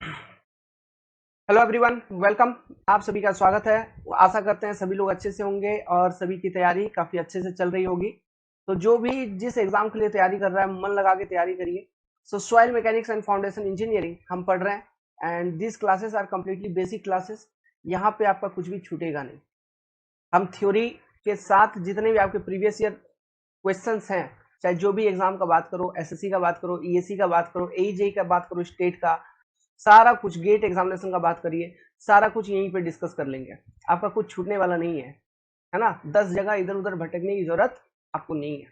Hello everyone, welcome. आप सभी का स्वागत है। आशा करते हैं सभी लोग अच्छे से होंगे और सभी की तैयारी काफ़ी अच्छे से चल रही होगी। तो जो भी जिस एग्ज़ाम के लिए तैयारी कर रहा है, मन लगा के तैयारी करिए। So soil mechanics and foundation engineering हम पढ़ रहे हैं and this classes are completely basic classes. यहाँ पे आपका कुछ भी छूटेगा नहीं। हम थ्योरी के साथ जितने भी आपके प्रीवियस ईयर क्वेश्चंस हैं, चाहे जो भी एग्जाम का बात करो, एसएससी का बात करो, ईएससी का बात करो, एईजेई का बात करो, स्टेट का सारा कुछ, गेट एग्जामिनेशन का बात करिए, सारा कुछ यहीं पे डिस्कस कर लेंगे। आपका कुछ छूटने वाला नहीं है ना। 10 जगह इधर उधर भटकने की जरूरत आपको नहीं है।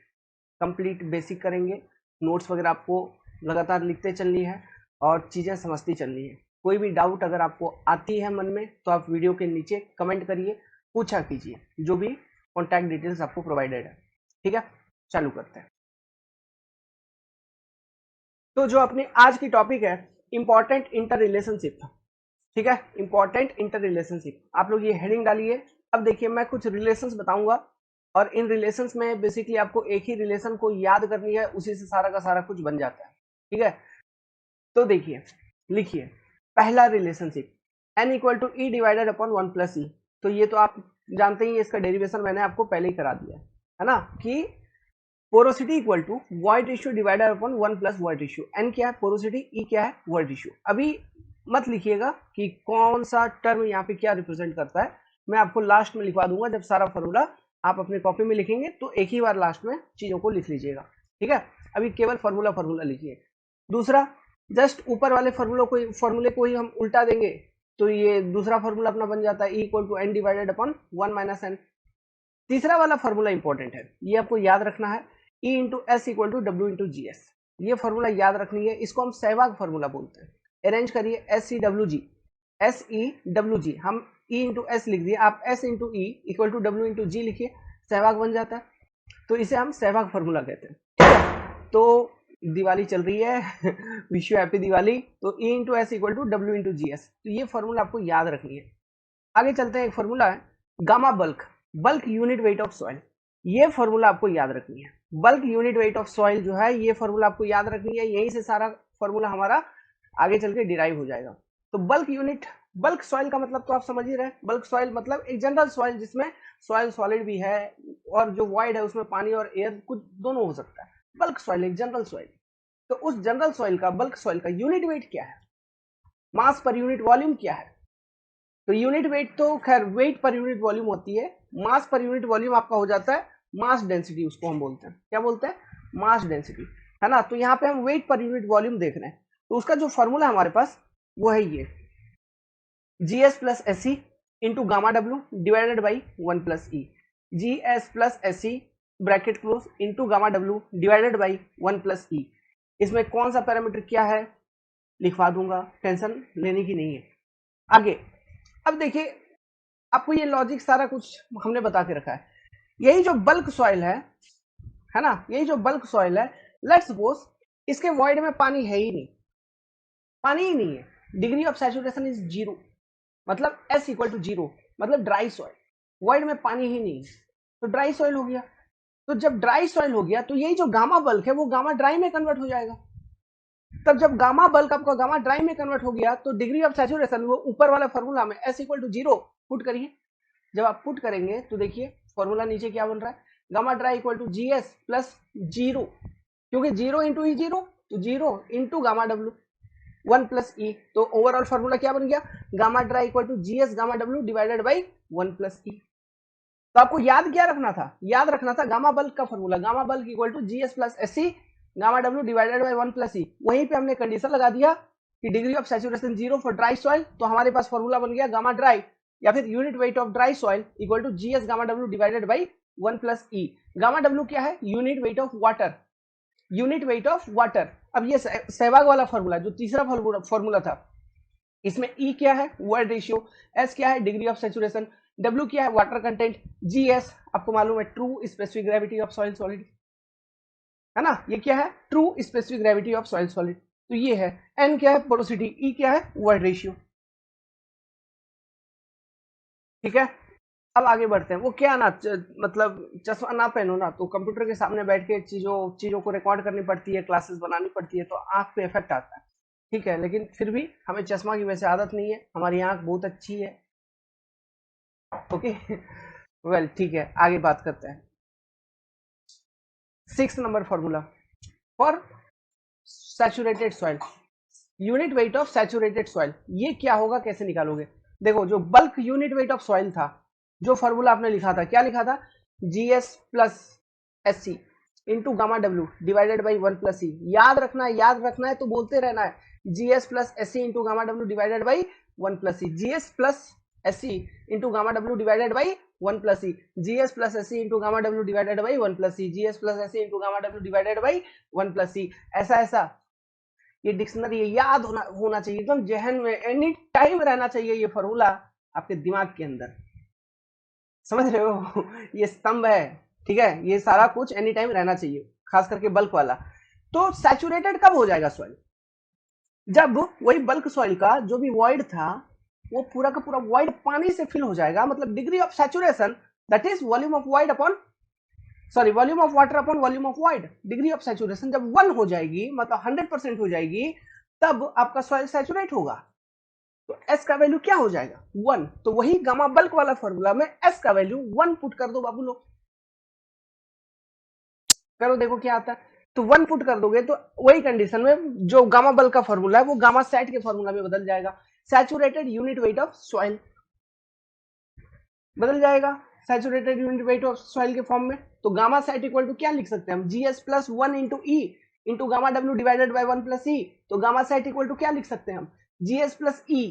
कंप्लीट बेसिक करेंगे। नोट्स वगैरह आपको लगातार लिखते चलनी है और चीजें समझती चलनी है। कोई भी डाउट अगर आपको आती है मन में तो आप वीडियो के नीचे कमेंट करिए, पूछा कीजिए। जो भी कॉन्टैक्ट डिटेल्स आपको प्रोवाइडेड है, ठीक है। चालू करते हैं। तो जो अपनी आज की टॉपिक है, इंपॉर्टेंट इंटर रिलेशनशिप, ठीक है। इंपॉर्टेंट इंटर रिलेशनशिप, आप लोग ये हेडिंग डालिए। अब देखिए, मैं कुछ रिलेशंस बताऊंगा और इन रिलेशंस में बेसिकली आपको एक ही रिलेशन को याद करनी है, उसी से सारा का सारा कुछ बन जाता है, ठीक है। तो देखिए, लिखिए पहला relationship, n equal to e divided upon 1 + e. तो ये तो आप जानते ही, इसका डेरिवेशन मैंने आपको पहले ही करा दिया है ना, कि porosity equal to void ratio divided upon 1 + void ratio. N क्या है पोरोसिटी, ई क्या है वॉइड रेशियो। अभी मत लिखिएगा कि कौन सा टर्म यहाँ पे क्या रिप्रेजेंट करता है, मैं आपको लास्ट में लिखवा दूंगा। जब सारा फॉर्मूला आप अपने कॉपी में लिखेंगे तो एक ही बार लास्ट में चीजों को लिख लीजिएगा, ठीक है। अभी केवल फॉर्मूला फॉर्मूला लिखिए। दूसरा, जस्ट ऊपर वाले फॉर्मूले को ही हम उल्टा देंगे तो ये दूसरा फॉर्मूला अपना बन जाता है, e equal to N divided upon 1 - n। तीसरा वाला फॉर्मूला इंपॉर्टेंट है, ये आपको याद रखना है, E into s equal to W into G s. ये फॉर्मूला याद रखनी है, इसको हम सहवाग फॉर्मूला बोलते हैं। अरेंज करिए, एस सी डब्ल्यू जी, हम E इंटू एस लिख दिए, आप S into E equal to W into G लिखिए, सहवाग बन जाता है। तो इसे हम सहवाग फॉर्मूला कहते हैं, ठीक है। तो दिवाली चल रही है विश यू हैप्पी दिवाली। तो E into s equal to W into G s, तो ये फॉर्मूला आपको याद रखनी है। आगे चलते हैं, एक फॉर्मूला है gamma bulk, bulk unit weight of soil. ये फॉर्मूला आपको याद रखनी है। Bulk unit weight of soil जो है, ये फॉर्मूला आपको याद रखनी है। यहीं से सारा फॉर्मूला हमारा आगे चल के डिराइव हो जाएगा। तो बल्क सॉइल का मतलब तो आप समझ ही रहे हैं। बल्क सॉइल मतलब एक जनरल सॉइल जिसमें सॉइल सॉलिड भी है और जो वॉइड है उसमें पानी और एयर कुछ दोनों हो सकता है। बल्क सॉइल एक जनरल सॉइल। तो उस जनरल सॉइल का, बल्क सॉइल का यूनिट वेट क्या है, मास पर यूनिट वॉल्यूम क्या है। तो यूनिट वेट तो खैर वेट पर यूनिट वॉल्यूम होती है, मास पर यूनिट वॉल्यूम आपका हो जाता है मास डेंसिटी। उसको हम बोलते हैं, क्या बोलते हैं, मास डेंसिटी, है ना। तो यहाँ पे हम वेट पर यूनिट वॉल्यूम देख रहे हैं। तो उसका जो फॉर्मूला हमारे पास वो है ये, G S plus S C into gamma W divided by 1 + e. G S plus S c bracket close into gamma W divided by 1 + e. इसमें कौन सा पैरामीटर क्या है लिखवा दूंगा, टेंशन लेने की नहीं है। आगे, अब देखिए, आपको ये लॉजिक सारा कुछ हमने बता के रखा है। यही जो बल्क सॉइल है ना, यही जो बल्क सॉइल है, लेट्स सपोज इसके वॉइड में पानी है ही नहीं, पानी ही नहीं है, डिग्री ऑफ सैचुरेशन इज 0, मतलब S इक्वल टू 0, मतलब ड्राई सॉइल, वॉइड में पानी ही नहीं है तो ड्राई सॉइल हो गया। तो जब ड्राई सॉइल हो गया तो यही जो गामा बल्क है वो गामा ड्राई में कन्वर्ट हो जाएगा। तब जब गामा बल्क आपका गामा ड्राई में कन्वर्ट हो गया तो डिग्री ऑफ सैचुरेशन वो ऊपर वाला फॉर्मूला में S इक्वल टू 0 पुट करिए। जब आप पुट करेंगे तो देखिए फॉर्मूला नीचे क्या बन रहा है, gamma dry equal to G S plus 0, क्योंकि 0 इंटू ई 0, तो 0 इंटू गामा डब्ल्यू 1 + ई। तो ओवरऑल फॉर्मूला क्या बन गया, gamma dry equal to G s gamma W divided by 1 + e. तो आपको याद क्या रखना था, याद रखना था गामा बल्क का formula, gamma bulk equal to G S plus S c gamma W divided by 1 + e. वहीं पे हमने कंडीशन लगा दिया कि degree of saturation 0 for dry soil, तो हमारे पास फॉर्मूला बन गया गामा ड्राई या फिर unit weight of dry soil equal to G s gamma W divided by 1 + e. Gamma डब्ल्यू क्या है, unit weight of water, unit weight of water. अब ये सहवाग वाला फॉर्मूला, जो तीसरा फॉर्मूला था, इसमें ई क्या है वर्ड रेशियो, एस क्या है डिग्री ऑफ सैचुरेशन, डब्ल्यू क्या है वाटर कंटेंट, जी एस आपको मालूम है true specific gravity of soil solid, है ना। ये क्या है, true specific gravity of soil solid. तो ये है, एन क्या है पोरोसिटी, ई क्या है वर्ड रेशियो, ठीक है। अब आगे बढ़ते हैं। वो क्या ना मतलब चश्मा ना पहनो ना तो कंप्यूटर के सामने बैठ के चीजों चीजों को रिकॉर्ड करनी पड़ती है, क्लासेस बनानी पड़ती है, तो आंख पे इफेक्ट आता है। ठीक है, लेकिन फिर भी हमें चश्मा की वैसे आदत नहीं है, हमारी आंख बहुत अच्छी है। ओके वेल ठीक है, आगे बात करते हैं। 6 number formula for saturated soil, unit weight of saturated soil. ये क्या होगा, कैसे निकालोगे? देखो, जो bulk unit weight of soil था, जो फॉर्मूला आपने लिखा था, क्या लिखा था? GS plus SC into gamma W divided by 1 plus E. याद रखना है तो बोलते रहना है, GS plus SC into gamma W divided by 1 plus E. GS plus SC into gamma W divided by 1 plus E. GS plus SC into gamma W divided by 1 plus E. GS plus SC into gamma W divided by 1 plus E. ऐसा ऐसा ये dictionary याद होना चाहिए, एकदम जहन में any time रहना चाहिए ये फॉर्मूला आपके दिमाग के अंदर, समझ रहे हो? ये स्तंभ है, ठीक है, ये सारा कुछ एनी टाइम रहना चाहिए, खास करके बल्क वाला। तो सैचुरेटेड कब हो जाएगा सॉइल? जब वही बल्क सॉइल का जो भी वॉइड था, वो पूरा का पूरा वॉइड पानी से फिल हो जाएगा। मतलब degree of saturation that is volume of void upon volume of water upon volume of void. Degree of saturation जब 1 हो जाएगी, मतलब 100% हो जाएगी, तब आपका सॉइल सैचुरेट होगा। तो S का वैल्यू क्या हो जाएगा? 1। तो वही गामा बल्क वाला फॉर्मूला में S का वैल्यू 1 पुट कर दो बाबू लोग, करो देखो क्या आता है। तो 1 पुट कर दोगे तो वही कंडीशन में जो गामा बल्क का फॉर्मूला है वो गामा सेट के फॉर्मूला में बदल जाएगा। Saturated unit weight of soil बदल जाएगा saturated unit weight of soil के फॉर्म में। तो गामा सेट इक्वल टू क्या लिख सकते हैं हम? GS plus 1 into E into gamma W divided by 1 plus E. तो गामा सेट इक्वल टू क्या लिख सकते हैं हम? GS प्लस ई,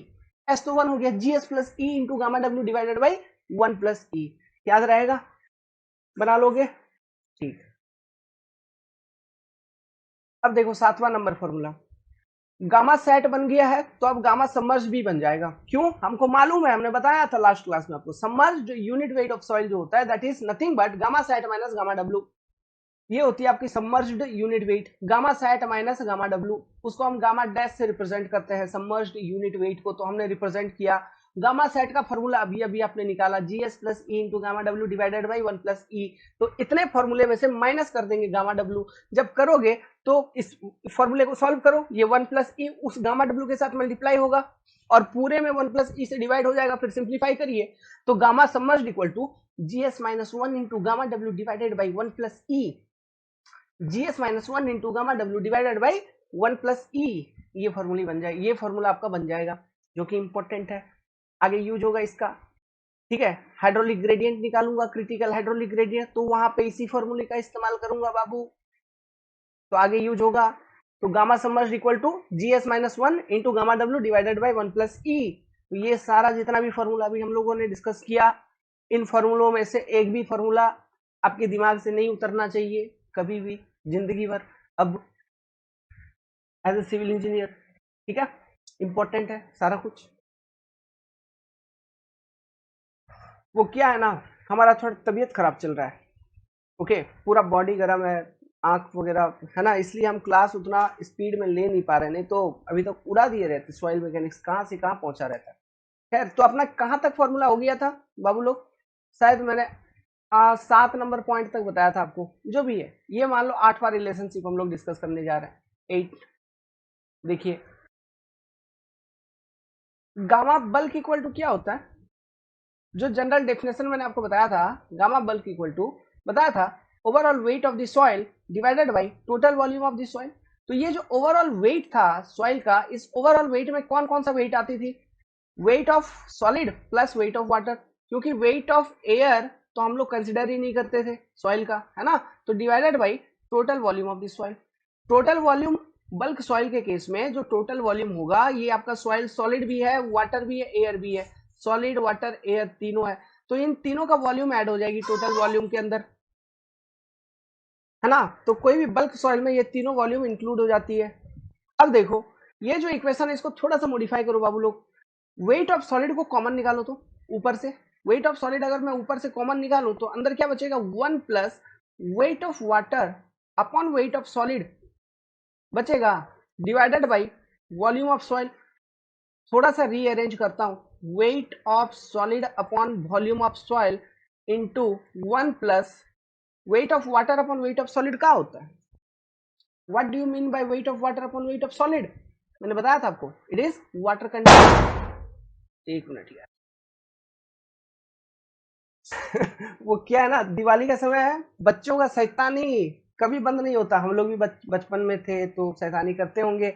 एस तो 1 हो गया, GS plus E into gamma W divided by 1 plus E. याद रहेगा? बना लोगे? ठीक। अब देखो 7वां नंबर फॉर्मूला, गामा सेट बन गया है तो अब गामा सबमर्ज भी बन जाएगा। क्यों? हमको मालूम है, हमने बताया था लास्ट क्लास में आपको, submerge unit weight of soil जो होता है that is nothing but gamma sat minus gamma W. ये होती है आपकी submerged unit weight, gamma sat minus gamma W. उसको हम गामा डैश से रिप्रेजेंट करते हैं सबमर्ज्ड यूनिट वेट को, तो हमने रिप्रेजेंट किया। गामा सेट का फॉर्मूला अभी अभी आपने निकाला, GS plus E into gamma W divided by 1 plus E. तो इतने फॉर्मूले में से माइनस कर देंगे गामा डब्ल्यू। जब करोगे तो इस फॉर्मूले को सॉल्व करो, ये 1 प्लस ई उस गामा डब्ल्यू के साथ मल्टीप्लाई होगा और पूरे में 1 प्लस ई से डिवाइड हो जाएगा। फिर सिंप्लीफाई करिए तो gamma submerged equal to GS minus 1 into gamma W divided by 1 plus E. GS minus 1 into gamma W divided by 1 plus E. ये फॉर्मूला बन जाएगा, ये फॉर्मूला आपका बन जाएगा, जो कि इंपॉर्टेंट है, आगे यूज होगा इसका। ठीक है, हाइड्रोलिक ग्रेडियंट निकालूंगा, क्रिटिकल हाइड्रोलिक ग्रेडियंट, तो वहां पे इसी फॉर्मूले का इस्तेमाल करूंगा बाबू, तो आगे यूज होगा। तो gamma submerged equal to GS minus 1 into gamma W divided by 1 plus E. तो ये सारा जितना भी फॉर्मूला अभी हम लोगों ने डिस्कस किया, इन फॉर्मूलों में से एक भी फॉर्मूला आपके दिमाग से नहीं उतरना चाहिए कभी भी जिंदगी भर, अब एज ए सिविल इंजीनियर। ठीक है, इंपॉर्टेंट है सारा कुछ। वो क्या है ना, हमारा थोड़ा तबीयत खराब चल रहा है, ओके, पूरा बॉडी गर्म है, आंख वगैरह है ना, इसलिए हम क्लास उतना स्पीड में ले नहीं पा रहे, नहीं तो अभी तक उड़ा दिए रहते। सॉइल मैकेनिक्स कहाँ से कहाँ पहुंचा रहता है। खैर, तो अपना कहाँ तक फॉर्मूला हो गया था बाबू लोग? शायद मैंने 7 नंबर पॉइंट तक बताया था आपको, जो भी है। ये मान लो 8वां रिलेशनशिप हम लोग डिस्कस करने जा रहे हैं, 8। देखिए, गामा बल्क इक्वल टू क्या होता है? जो जनरल डेफिनेशन मैंने आपको बताया था, गामा बल्क इक्वल टू बताया था overall weight of the soil divided by total volume of the soil. तो ये जो ओवरऑल वेट था सॉइल का, इस ओवरऑल वेट में कौन कौन सा वेट आती थी? Wait of solid plus weight of water, क्योंकि वेट ऑफ एयर तो हम लोग कंसिडर ही नहीं करते थे सॉइल का, है ना। तो divided by total volume of the soil. Total volume bulk soil के केस में जो टोटल वॉल्यूम होगा, ये आपका सॉइल सॉलिड भी है, वाटर भी है, एयर भी है, सॉलिड वाटर एयर तीनों है, तो इन तीनों का वॉल्यूम ऐड हो जाएगी टोटल वॉल्यूम के अंदर, है ना। तो कोई भी बल्क सॉइल में ये तीनों वॉल्यूम इंक्लूड हो जाती है। अब देखो, ये जो इक्वेशन है इसको थोड़ा सा मॉडिफाई करो बाबू लोग। वेट ऑफ सॉलिड को कॉमन निकालो, तो ऊपर से वेट ऑफ सॉलिड अगर मैं ऊपर से कॉमन निकालूं तो अंदर क्या बचेगा? 1 plus weight of water upon weight of solid बचेगा, divided by volume of soil. थोड़ा सा रीअरेंज करता हूं, weight of solid upon volume of soil into 1 plus weight of water upon weight of solid. क्या होता है? What do you mean by weight of water upon weight of solid? मैंने बताया था आपको, इट इज वाटर कंटेंट। एक minute यार वो क्या है ना, दिवाली का समय है, बच्चों का शैतानी कभी बंद नहीं होता। हम लोग भी बचपन में थे तो शैतानी करते होंगे,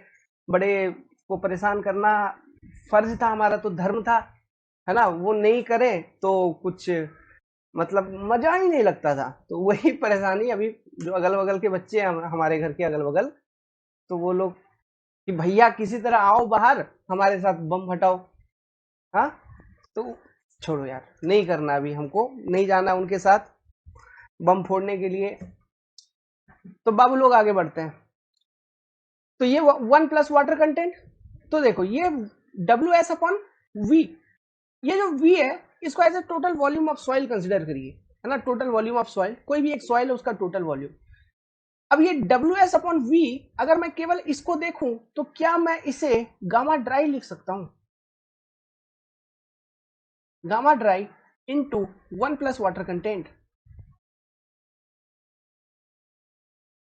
बड़े को परेशान करना फर्ज था हमारा, तो धर्म था, है ना। वो नहीं करे तो कुछ मतलब मजा ही नहीं लगता था। तो वही परेशानी अभी जो अगल बगल के बच्चे हैं, हमारे घर के अगल बगल, तो वो लोग कि भैया किसी तरह आओ बाहर, हमारे साथ बम फटाओ। हाँ, तो छोड़ो यार, नहीं करना अभी हमको, नहीं जाना उनके साथ बम फोड़ने के लिए। तो बाबू लोग आगे बढ़ते हैं। तो ये 1 प्लस वाटर कंटेंट, तो देखो ये WS/V, ये जो V है इसको as a total volume of soil consider करिए, है ना। टोटल वॉल्यूम ऑफ सॉइल, कोई भी एक सॉइल है उसका टोटल वॉल्यूम। अब ये WS/V, अगर मैं केवल इसको देखूं तो क्या मैं इसे गामा ड्राई लिख सकता हूं? Gamma dry into 1 plus water content,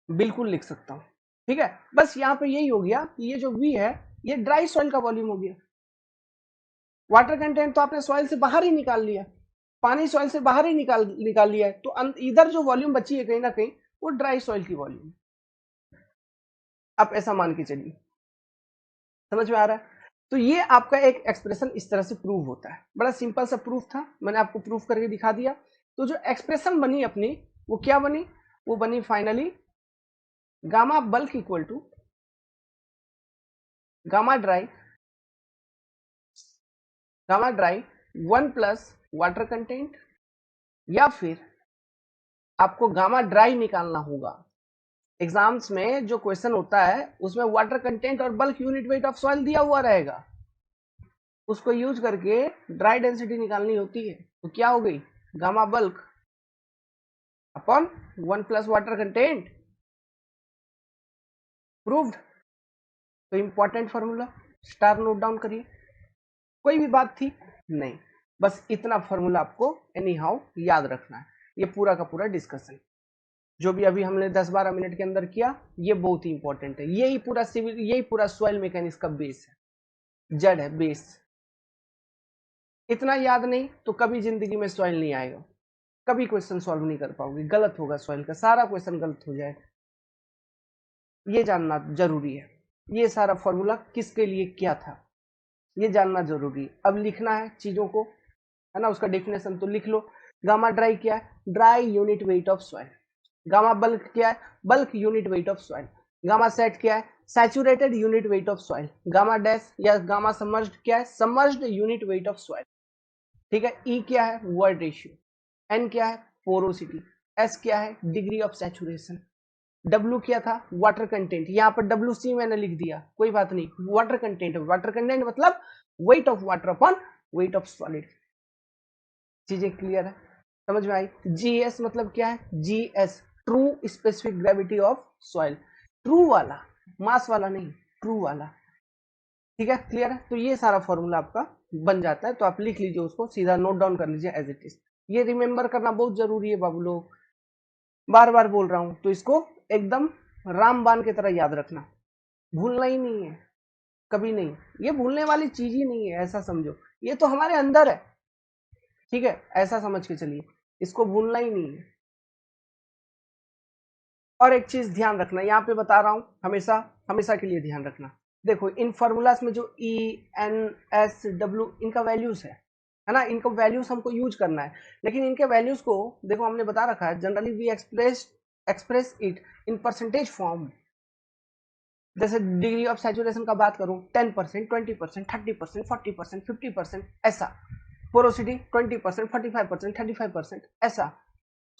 बिल्कुल लिख सकता हूं। ठीक है, बस यहां पे यही हो गया कि ये जो V है ये ड्राई सॉइल का वॉल्यूम हो गया। वाटर कंटेंट तो आपने सॉइल से बाहर ही निकाल लिया, पानी सॉइल से बाहर ही निकाल लिया है, तो इधर जो वॉल्यूम बची है कहीं ना कहीं वो ड्राई सॉइल की वॉल्यूम। आप ऐसा मान के चलिए, समझ में आ रहा है। तो ये आपका एक एक्सप्रेशन इस तरह से प्रूव होता है। बड़ा सिंपल सा प्रूफ था, मैंने आपको प्रूफ करके दिखा दिया। तो जो एक्सप्रेशन बनी अपनी, वो क्या बनी? वो बनी finally gamma bulk equal to gamma dry, gamma dry 1 plus water content, या फिर आपको गामा ड्राई निकालना होगा। एग्जाम्स में जो क्वेश्चन होता है उसमें वाटर कंटेंट और bulk unit weight of soil दिया हुआ रहेगा, उसको यूज करके ड्राई डेंसिटी निकालनी होती है। तो क्या हो गई? Gamma bulk upon 1 plus water content, proved. तो important formula, star note down करिए। कोई भी बात थी? नहीं, बस इतना फॉर्मूला आपको एनी हाउ याद रखना है। ये पूरा का पूरा डिस्कशन जो भी अभी हमने 10-12 मिनट के अंदर किया, ये बहुत ही इंपॉर्टेंट है। यही पूरा सिविल, यही पूरा सॉइल मैकेनिक्स का बेस है, जड़ है, बेस। इतना याद नहीं तो कभी जिंदगी में सॉइल नहीं आएगा, कभी क्वेश्चन सॉल्व नहीं कर पाओगे, गलत होगा सॉइल का, सारा क्वेश्चन गलत हो जाएगा। ये जानना जरूरी है, ये सारा फॉर्मूला किसके लिए क्या था, ये जानना जरूरी है। अब लिखना है चीजों को, है ना, उसका डेफिनेशन तो लिख लो। गामा ड्राई क्या है? Dry unit weight of soil. Gamma bulk क्या है? Bulk unit weight of soil. Gamma sat क्या है? Saturated unit weight of soil. Gamma dash या गामा सबमर्ज्ड क्या है? Submerged unit weight of soil. ठीक है, ई क्या है? Word ratio. एन क्या है? पोरोसिटी। एस क्या है? Degree of saturation. डब्ल्यू क्या था? Water content. यहाँ पर डब्ल्यू सी मैंने लिख दिया, कोई बात नहीं, वाटर कंटेंट। वाटर कंटेंट मतलब wait of water upon weight of solid. चीजें क्लियर है, समझ में आई? जीएस मतलब क्या है? GS true specific gravity of soil, true वाला, मास वाला नहीं, ट्रू वाला। ठीक है, क्लियर है। तो ये सारा फॉर्मूला आपका बन जाता है, तो आप लिख लीजिए उसको, सीधा नोट डाउन कर लीजिए एज इट इज। ये रिमेंबर करना बहुत जरूरी है बाबू लोग, बार बार बोल रहा हूं, तो इसको एकदम रामबाण की तरह याद रखना, भूलना ही नहीं है कभी नहीं। ये भूलने वाली चीज ही नहीं है, ऐसा समझो, ये तो हमारे अंदर है। ठीक है, ऐसा समझ के चलिए, इसको भूलना ही नहीं है। और एक चीज ध्यान रखना, यहाँ पे बता रहा हूं, हमेशा हमेशा के लिए ध्यान रखना। देखो इन फॉर्मूलाज में जो ई एन एस डब्ल्यू इनका वैल्यूज है ना, इनका वैल्यूज हमको यूज करना है। लेकिन इनके वैल्यूज को देखो हमने बता रखा है, generally we express it in percentage form. जैसे डिग्री ऑफ सैचुरेशन का बात करूं, 10%, 20%, 30%, 40%, 50%, ऐसा। पोरोसिटी 20%, 45%, 35%, ऐसा।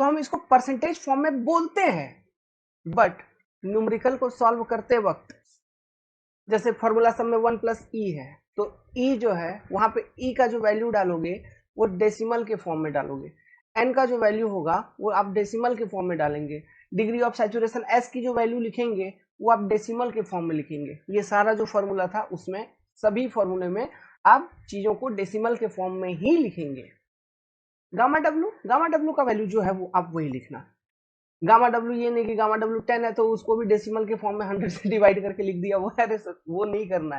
तो हम इसको परसेंटेज फॉर्म में बोलते हैं, बट न्यूमेरिकल को सॉल्व करते वक्त, जैसे फॉर्मूला सब में 1 प्लस ई है, तो ई जो है वहां पे ई का जो वैल्यू डालोगे वो डेसिमल के फॉर्म में डालोगे, एन का जो वैल्यू होगा वो आप डेसिमल के फॉर्म में डालेंगे, डिग्री ऑफ सैचुरेशन एस की जो वैल्यू लिखेंगे वो आप डेसिमल के फॉर्म में लिखेंगे। ये सारा जो फॉर्मूला था उसमें, सभी फॉर्मूले में आप चीजों को डेसिमल के फॉर्म में ही लिखेंगे। गामा डब्ल्यू का वैल्यू जो है वो आप वही लिखना। गामा डब्ल्यू ये नहीं कि गामा डब्ल्यू 10 है तो उसको भी डेसिमल के फॉर्म में 100 से डिवाइड करके लिख दिया, वो अरे सर वो नहीं करना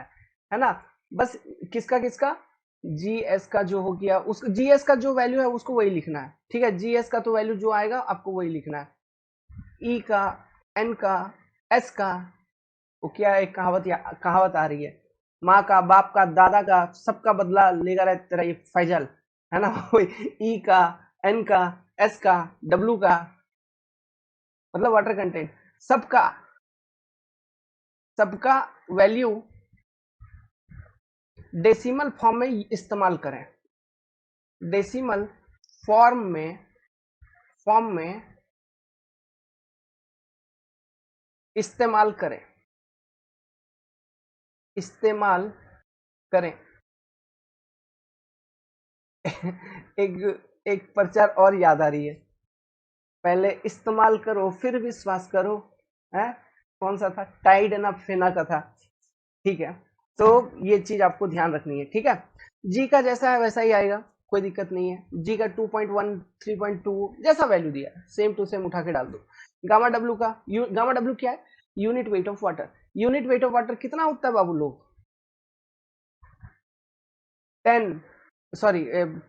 है ना। बस किसका किसका जीएस का जो हो गया, उस जीएस का जो वैल्यू है उसको वही लिखना है, ठीक है। जीएस का तो वैल्यू जो आएगा आपको वही लिखना है। ई का, एन का, एस का, वो क्या एक कहावत आ रही है, माँ का, बाप का, दादा का, सबका बदला लेगा रहे तेरा ये फैजल, है ना। ई का, एन का, एस का, डब्ल्यू का, मतलब वाटर कंटेंट, सबका सबका वैल्यू डेसिमल फॉर्म में इस्तेमाल करें, डेसिमल फॉर्म में इस्तेमाल करें, इस्तेमाल करें। एक एक प्रचार और याद आ रही है, पहले इस्तेमाल करो फिर विश्वास करो, है कौन सा था, टाइड ना फेना का था, ठीक है। तो ये चीज आपको ध्यान रखनी है, ठीक है। जी का जैसा है वैसा ही आएगा, कोई दिक्कत नहीं है। जी का 2.1 3.2 जैसा वैल्यू दिया है सेम टू सेम उठा के डाल दो। गामा डब्ल्यू का, गामा डब्ल्यू क्या है, unit weight of water. Unit weight of water कितना होता है बाबू लोग, 10, सॉरी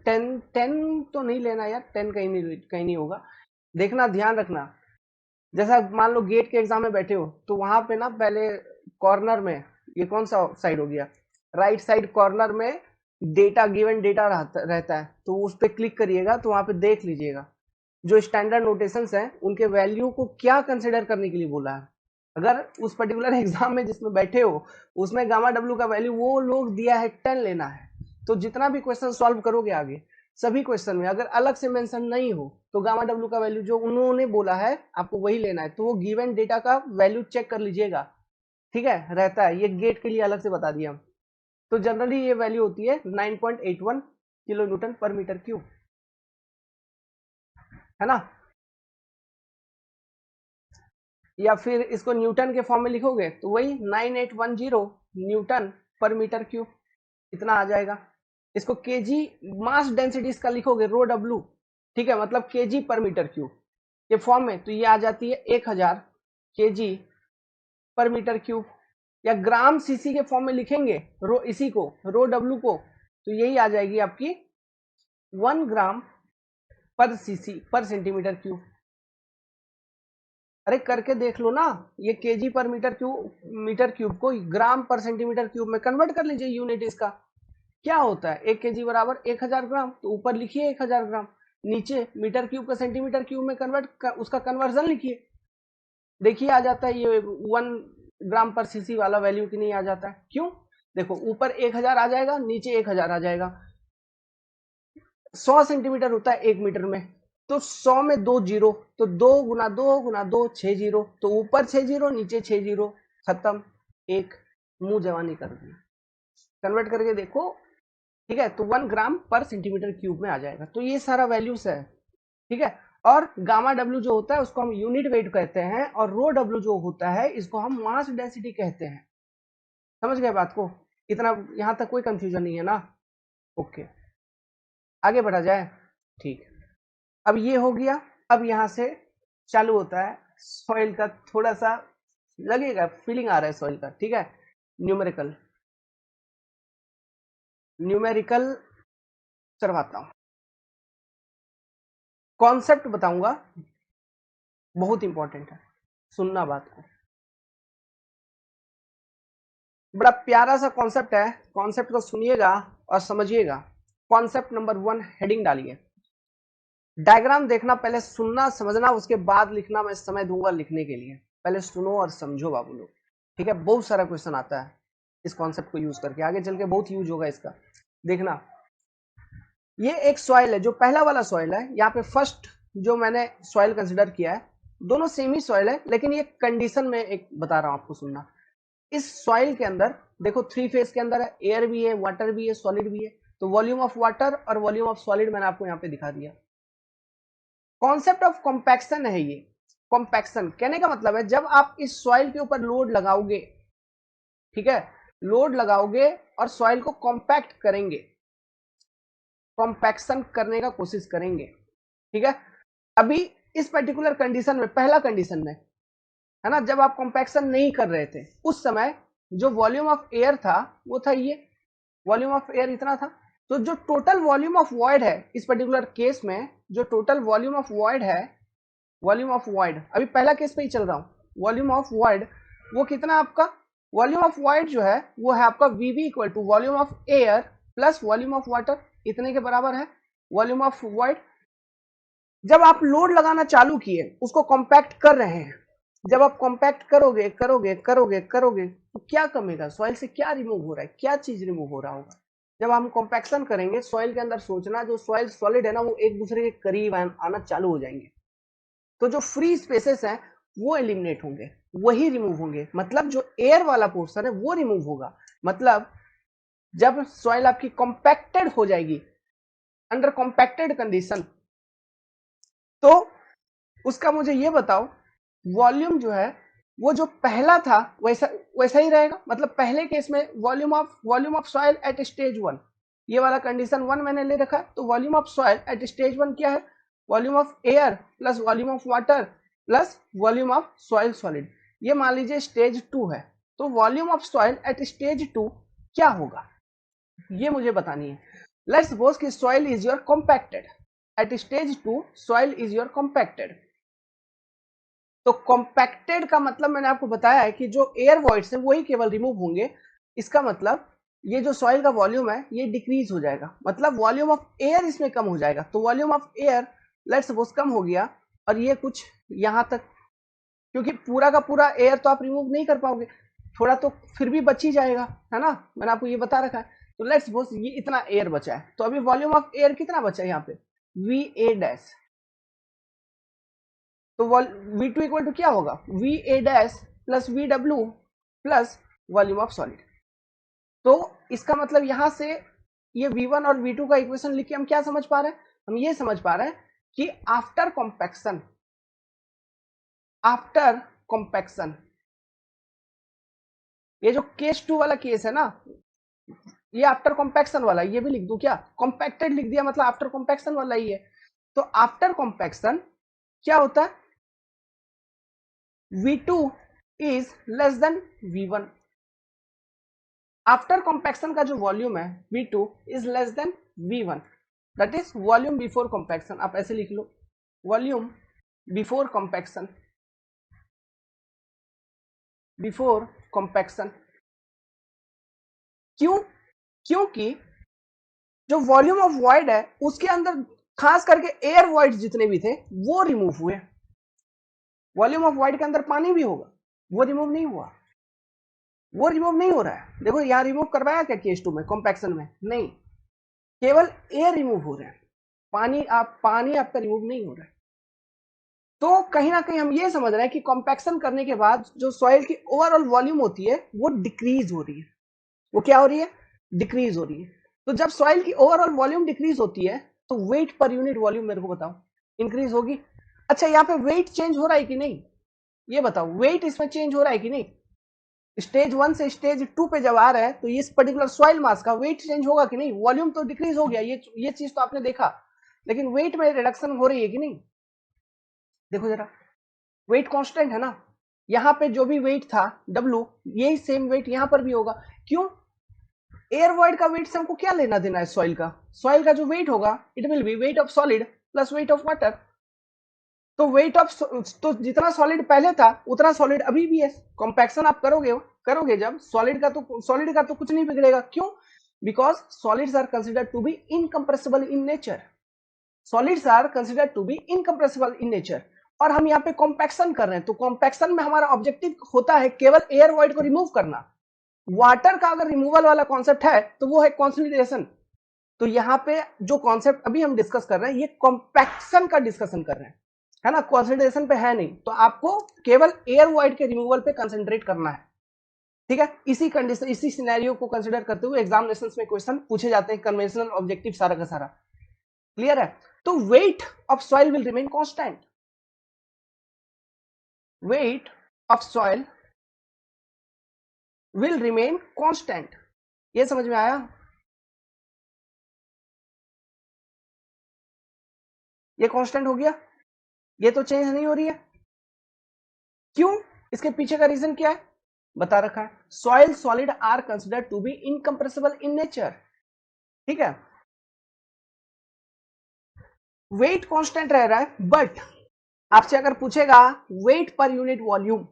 10 तो नहीं लेना यार, 10 कहीं नहीं होगा, देखना ध्यान रखना। जैसा मान लो गेट के एग्जाम में बैठे हो तो वहां पे ना पहले कॉर्नर में, ये कौन सा साइड हो गया, राइट साइड कॉर्नर में डेटा, गिवन डेटा रहता है, तो उस पर क्लिक करिएगा तो वहां पे देख लीजिएगा जो स्टैंडर्ड नोटेशंस हैं उनके वैल्यू को क्या कंसिडर करने के लिए बोला है। अगर उस पर्टिकुलर एग्जाम में जिसमें बैठे हो उसमें गामा डब्ल्यू का वैल्यू वो लोग दिया है 10 लेना है, तो जितना भी क्वेश्चन सॉल्व करोगे आगे सभी क्वेश्चन में अगर अलग से मेंशन नहीं हो तो गामा डब्ल्यू का वैल्यू जो उन्होंने बोला है आपको वही लेना है, तो वो गिवन डेटा का वैल्यू चेक कर लीजिएगा, ठीक है, रहता है, ये गेट के लिए अलग से बता दिया हम। तो जनरली ये वैल्यू होती है 9.81 किलो न्यूटन पर मीटर क्यूब, है ना। या फिर इसको न्यूटन के फॉर्म में लिखोगे तो वही 9810 न्यूटन पर मीटर क्यूब इतना आ जाएगा। इसको केजी मास डेंसिटी इसका लिखोगे रो डब्ल्यू, ठीक है, मतलब केजी पर मीटर क्यूब के फॉर्म में, तो ये आ जाती है 1000 केजी पर मीटर क्यूब। या ग्राम सीसी के फॉर्म में लिखेंगे रो, इसी को रो डब्ल्यू को, तो यही आ जाएगी आपकी 1 ग्राम पर सीसी पर सेंटीमीटर क्यूब। अरे करके देख लो ना, ये केजी पर मीटर क्यूब को ग्राम पर सेंटीमीटर क्यूब में कन्वर्ट कर लीजिए, यूनिट इसका क्या होता है, 1 केजी बराबर 1000 ग्राम, तो ऊपर लिखिए 1000 ग्राम, नीचे मीटर क्यूब का सेंटीमीटर क्यूब में उसका कन्वर्जन लिखिए, देखिए आ जाता है ये 1 ग्राम पर सीसी वाला वैल्यू कि नहीं आ जाता है, क्यों, देखो ऊपर 1000 आ जाएगा नीचे 1000 आ जाएगा, 100 सेंटीमीटर होता है 1 मीटर में, तो 100 में 2 जीरो, तो 2 गुना 2 6 जीरो, तो ऊपर 6 जीरो नीचे 6 जीरो, खत्म, एक, मुंह जवानी कर दी, कन्वर्ट करके देखो, ठीक है, तो 1 ग्राम पर सेंटीमीटर क्यूब में आ जाएगा, तो ये सारा वैल्यूज है, ठीक है। और गामा डब्ल्यू जो होता है उसको हम यूनिट वेट कहते हैं, और रो डब्ल्यू जो होता है इसको हम मास डेंसिटी कहते हैं, समझ गए बात को, इतना यहां तक कोई कंफ्यूजन नहीं है ना, ओके, आगे बढ़ा जाए, ठीक। अब ये हो गया, अब यहां से चालू होता है सॉइल का, थोड़ा सा लगेगा फीलिंग आ रहा है सॉइल का, ठीक है। न्यूमेरिकल, न्यूमेरिकल करवाता हूं, कॉन्सेप्ट बताऊंगा, बहुत इंपॉर्टेंट है, सुनना बात को, बड़ा प्यारा सा कॉन्सेप्ट है, कॉन्सेप्ट को सुनिएगा और समझिएगा। कॉन्सेप्ट नंबर 1 हेडिंग डालिए, डायग्राम देखना, पहले सुनना समझना उसके बाद लिखना, मैं समय दूंगा लिखने के लिए, पहले सुनो और समझो बाबू लोग, ठीक है। बहुत सारा क्वेश्चन आता है इस कॉन्सेप्ट को यूज करके, आगे चल के बहुत यूज होगा इसका, देखना। ये एक सॉइल है, जो पहला वाला सॉइल है, यहाँ पे फर्स्ट जो मैंने सॉइल कंसिडर किया है, दोनों सेम ही सॉइल है, लेकिन ये कंडीशन में एक बता रहा हूं आपको, सुनना। इस सॉइल के अंदर देखो 3 फेज के अंदर है, एयर भी है, वाटर भी है, सॉलिड भी है, तो वॉल्यूम ऑफ वाटर और वॉल्यूम ऑफ सॉलिड मैंने आपको यहाँ पे दिखा दिया। कॉन्सेप्ट ऑफ कॉम्पैक्शन है ये, कॉम्पैक्शन कहने का मतलब है जब आप इस सॉइल के ऊपर लोड लगाओगे, ठीक है, लोड लगाओगे और सॉइल को कॉम्पैक्ट करेंगे, कॉम्पैक्शन करने का कोशिश करेंगे, ठीक है। अभी इस पर्टिकुलर कंडीशन में, पहला कंडीशन में, है ना, जब आप कॉम्पैक्शन नहीं कर रहे थे उस समय जो वॉल्यूम ऑफ एयर था वो था ये, वॉल्यूम ऑफ एयर इतना था। तो जो टोटल वॉल्यूम ऑफ वॉइड है इस पर्टिकुलर केस में, जो टोटल वॉल्यूम ऑफ वॉइड है, वॉल्यूम ऑफ वॉइड, अभी पहला केस पे ही चल रहा हूं, वॉल्यूम ऑफ वॉइड वो कितना आपका, वॉल्यूम ऑफ वॉइड जो है वो है आपका VV equal to volume of air plus volume of water, इतने के बराबर है वॉल्यूम ऑफ वॉइड। जब आप लोड लगाना चालू किए, उसको कॉम्पैक्ट कर रहे हैं, जब आप कॉम्पैक्ट करोगे करोगे करोगे करोगे तो क्या कमेगा, सॉइल से क्या रिमूव हो रहा है, क्या चीज रिमूव हो रहा होगा। जब हम कॉम्पैक्शन करेंगे सॉइल के अंदर, सोचना जो सॉइल सॉलिड है ना वो एक दूसरे के करीब आना चालू हो जाएंगे, तो जो फ्री स्पेसेस हैं वो एलिमिनेट होंगे, वही रिमूव होंगे, मतलब जो एयर वाला पोर्शन है वो रिमूव होगा। मतलब जब सॉइल आपकी कॉम्पैक्टेड हो जाएगी, अंडर कॉम्पैक्टेड कंडीशन, तो उसका मुझे ये बताओ वॉल्यूम जो है वो जो पहला था वैसा वैसा ही रहेगा। मतलब पहले केस में volume of soil at stage 1, ये वाला कंडीशन 1 मैंने ले रखा, तो volume of soil at stage 1 क्या है, volume of air plus volume of water plus volume of soil solid. ये मान लीजिए स्टेज 2 है, तो volume of soil at stage 2 क्या होगा ये मुझे बतानी है। लेट्स सपोज कि soil is your compacted at stage 2, soil is your compacted. तो कॉम्पैक्टेड का मतलब मैंने आपको बताया है कि जो एयर वॉइड्स हैं वही केवल रिमूव होंगे। इसका मतलब ये जो सॉइल का वॉल्यूम है ये डिक्रीज हो जाएगा, मतलब वॉल्यूम ऑफ एयर इसमें कम हो जाएगा। तो volume of air let's suppose कम हो गया, और ये कुछ यहां तक, क्योंकि पूरा का पूरा एयर तो आप रिमूव नहीं कर पाओगे, थोड़ा तो फिर भी बच ही जाएगा, है ना, मैंने आपको ये बता रखा है। तो लेट्स सपोज ये इतना एयर बचा है, तो अभी वॉल्यूम ऑफ एयर कितना बचा है यहाँ पे, वी ए डैश। तो V2 इक्वल टू क्या होगा, V A dash plus V W plus volume of solid. तो इसका मतलब यहां से ये V1 और V2 का इक्वेशन लिख के हम क्या समझ पा रहे हैं, हम ये समझ पा रहे हैं कि आफ्टर कॉम्पैक्शन ये जो केस 2 वाला केस है ना, ये आफ्टर कॉम्पैक्शन वाला, ये भी लिख दूं क्या, कॉम्पैक्टेड लिख दिया मतलब आफ्टर कॉम्पैक्शन वाला ही है। तो आफ्टर कॉम्पैक्शन क्या होता है, V2 is less than V1। After compaction का जो वॉल्यूम है V2 is less than V1, that is volume before compaction. आप ऐसे लिख लो, volume before compaction, before compaction. क्यों, क्योंकि जो वॉल्यूम ऑफ वॉइड है उसके अंदर खास करके एयर वॉइड जितने भी थे वो रिमूव हुए। वॉल्यूम ऑफ वॉइड के अंदर पानी भी होगा, वो रिमूव नहीं हुआ, वो रिमूव नहीं हो रहा है। देखो यहां रिमूव करवाया क्या केस 2 में, कॉम्पैक्शन में नहीं, केवल एयर रिमूव हो रहा है, पानी आपका रिमूव नहीं हो रहा है। तो कहीं ना कहीं हम ये समझ रहे हैं कि कॉम्पैक्शन करने के बाद जो सॉइल की ओवरऑल वॉल्यूम होती है वो डिक्रीज हो रही है। वो क्या हो रही है, डिक्रीज हो रही है। तो जब सॉइल की ओवरऑल वॉल्यूम डिक्रीज होती है तो वेट पर यूनिट वॉल्यूम मेरे को बताओ इंक्रीज होगी। अच्छा यहाँ पे वेट चेंज हो रहा है कि नहीं, ये बताओ, वेट इसमें चेंज हो रहा है कि नहीं। स्टेज 1 से स्टेज 2 पे जब आ रहा है तो इस पर्टिकुलर सॉइल मास का वेट चेंज होगा कि नहीं, वॉल्यूम तो डिक्रीज हो गया, ये चीज तो आपने देखा, लेकिन वेट में रिडक्शन हो रही है कि नहीं। देखो जरा, वेट कांस्टेंट है ना, यहाँ पे जो भी वेट था W, यही सेम वेट यहाँ पर भी होगा। क्यों, एयर वॉइड का वेट से हमको क्या लेना देना है, सॉइल का जो वेट होगा it will be wait of solid plus weight of water. तो वेट ऑफ, तो जितना सॉलिड पहले था उतना सॉलिड अभी भी है। कॉम्पैक्शन आप करोगे जब सॉलिड का तो कुछ नहीं बिगड़ेगा। क्यों, because solids are considered to be incompressible in nature, solids are considered to be incompressible in nature. और हम यहाँ पे कॉम्पैक्शन कर रहे हैं, तो कॉम्पैक्शन में हमारा ऑब्जेक्टिव होता है केवल एयर वॉइड को रिमूव करना। वाटर का अगर रिमूवल वाला कॉन्सेप्ट है तो वो है कॉन्सोलिडेशन। तो यहाँ पे जो कॉन्सेप्ट अभी हम डिस्कस कर रहे हैं ये कॉम्पैक्शन का डिस्कशन कर रहे हैं, है ना, कॉन्सोलिडेशन पे है नहीं। तो आपको केवल एयर वॉइड के रिमूवल पे कंसंट्रेट करना है, ठीक है। इसी कंडीशन, इसी सिनेरियो को कंसीडर करते हुए एग्जामिनेशंस में क्वेश्चन पूछे जाते हैं, कन्वेंशनल ऑब्जेक्टिव सारा का सारा क्लियर है। तो wait of soil will remain constant, wait of soil will remain constant. ये समझ में आया, ये कांस्टेंट हो गया। ये तो चेंज नहीं हो रही है, क्यों? इसके पीछे का रीजन क्या है, बता रखा है, soil solid are considered to be incompressible in nature. ठीक है, वेट कांस्टेंट रह रहा है, बट आपसे अगर पूछेगा weight per unit volume,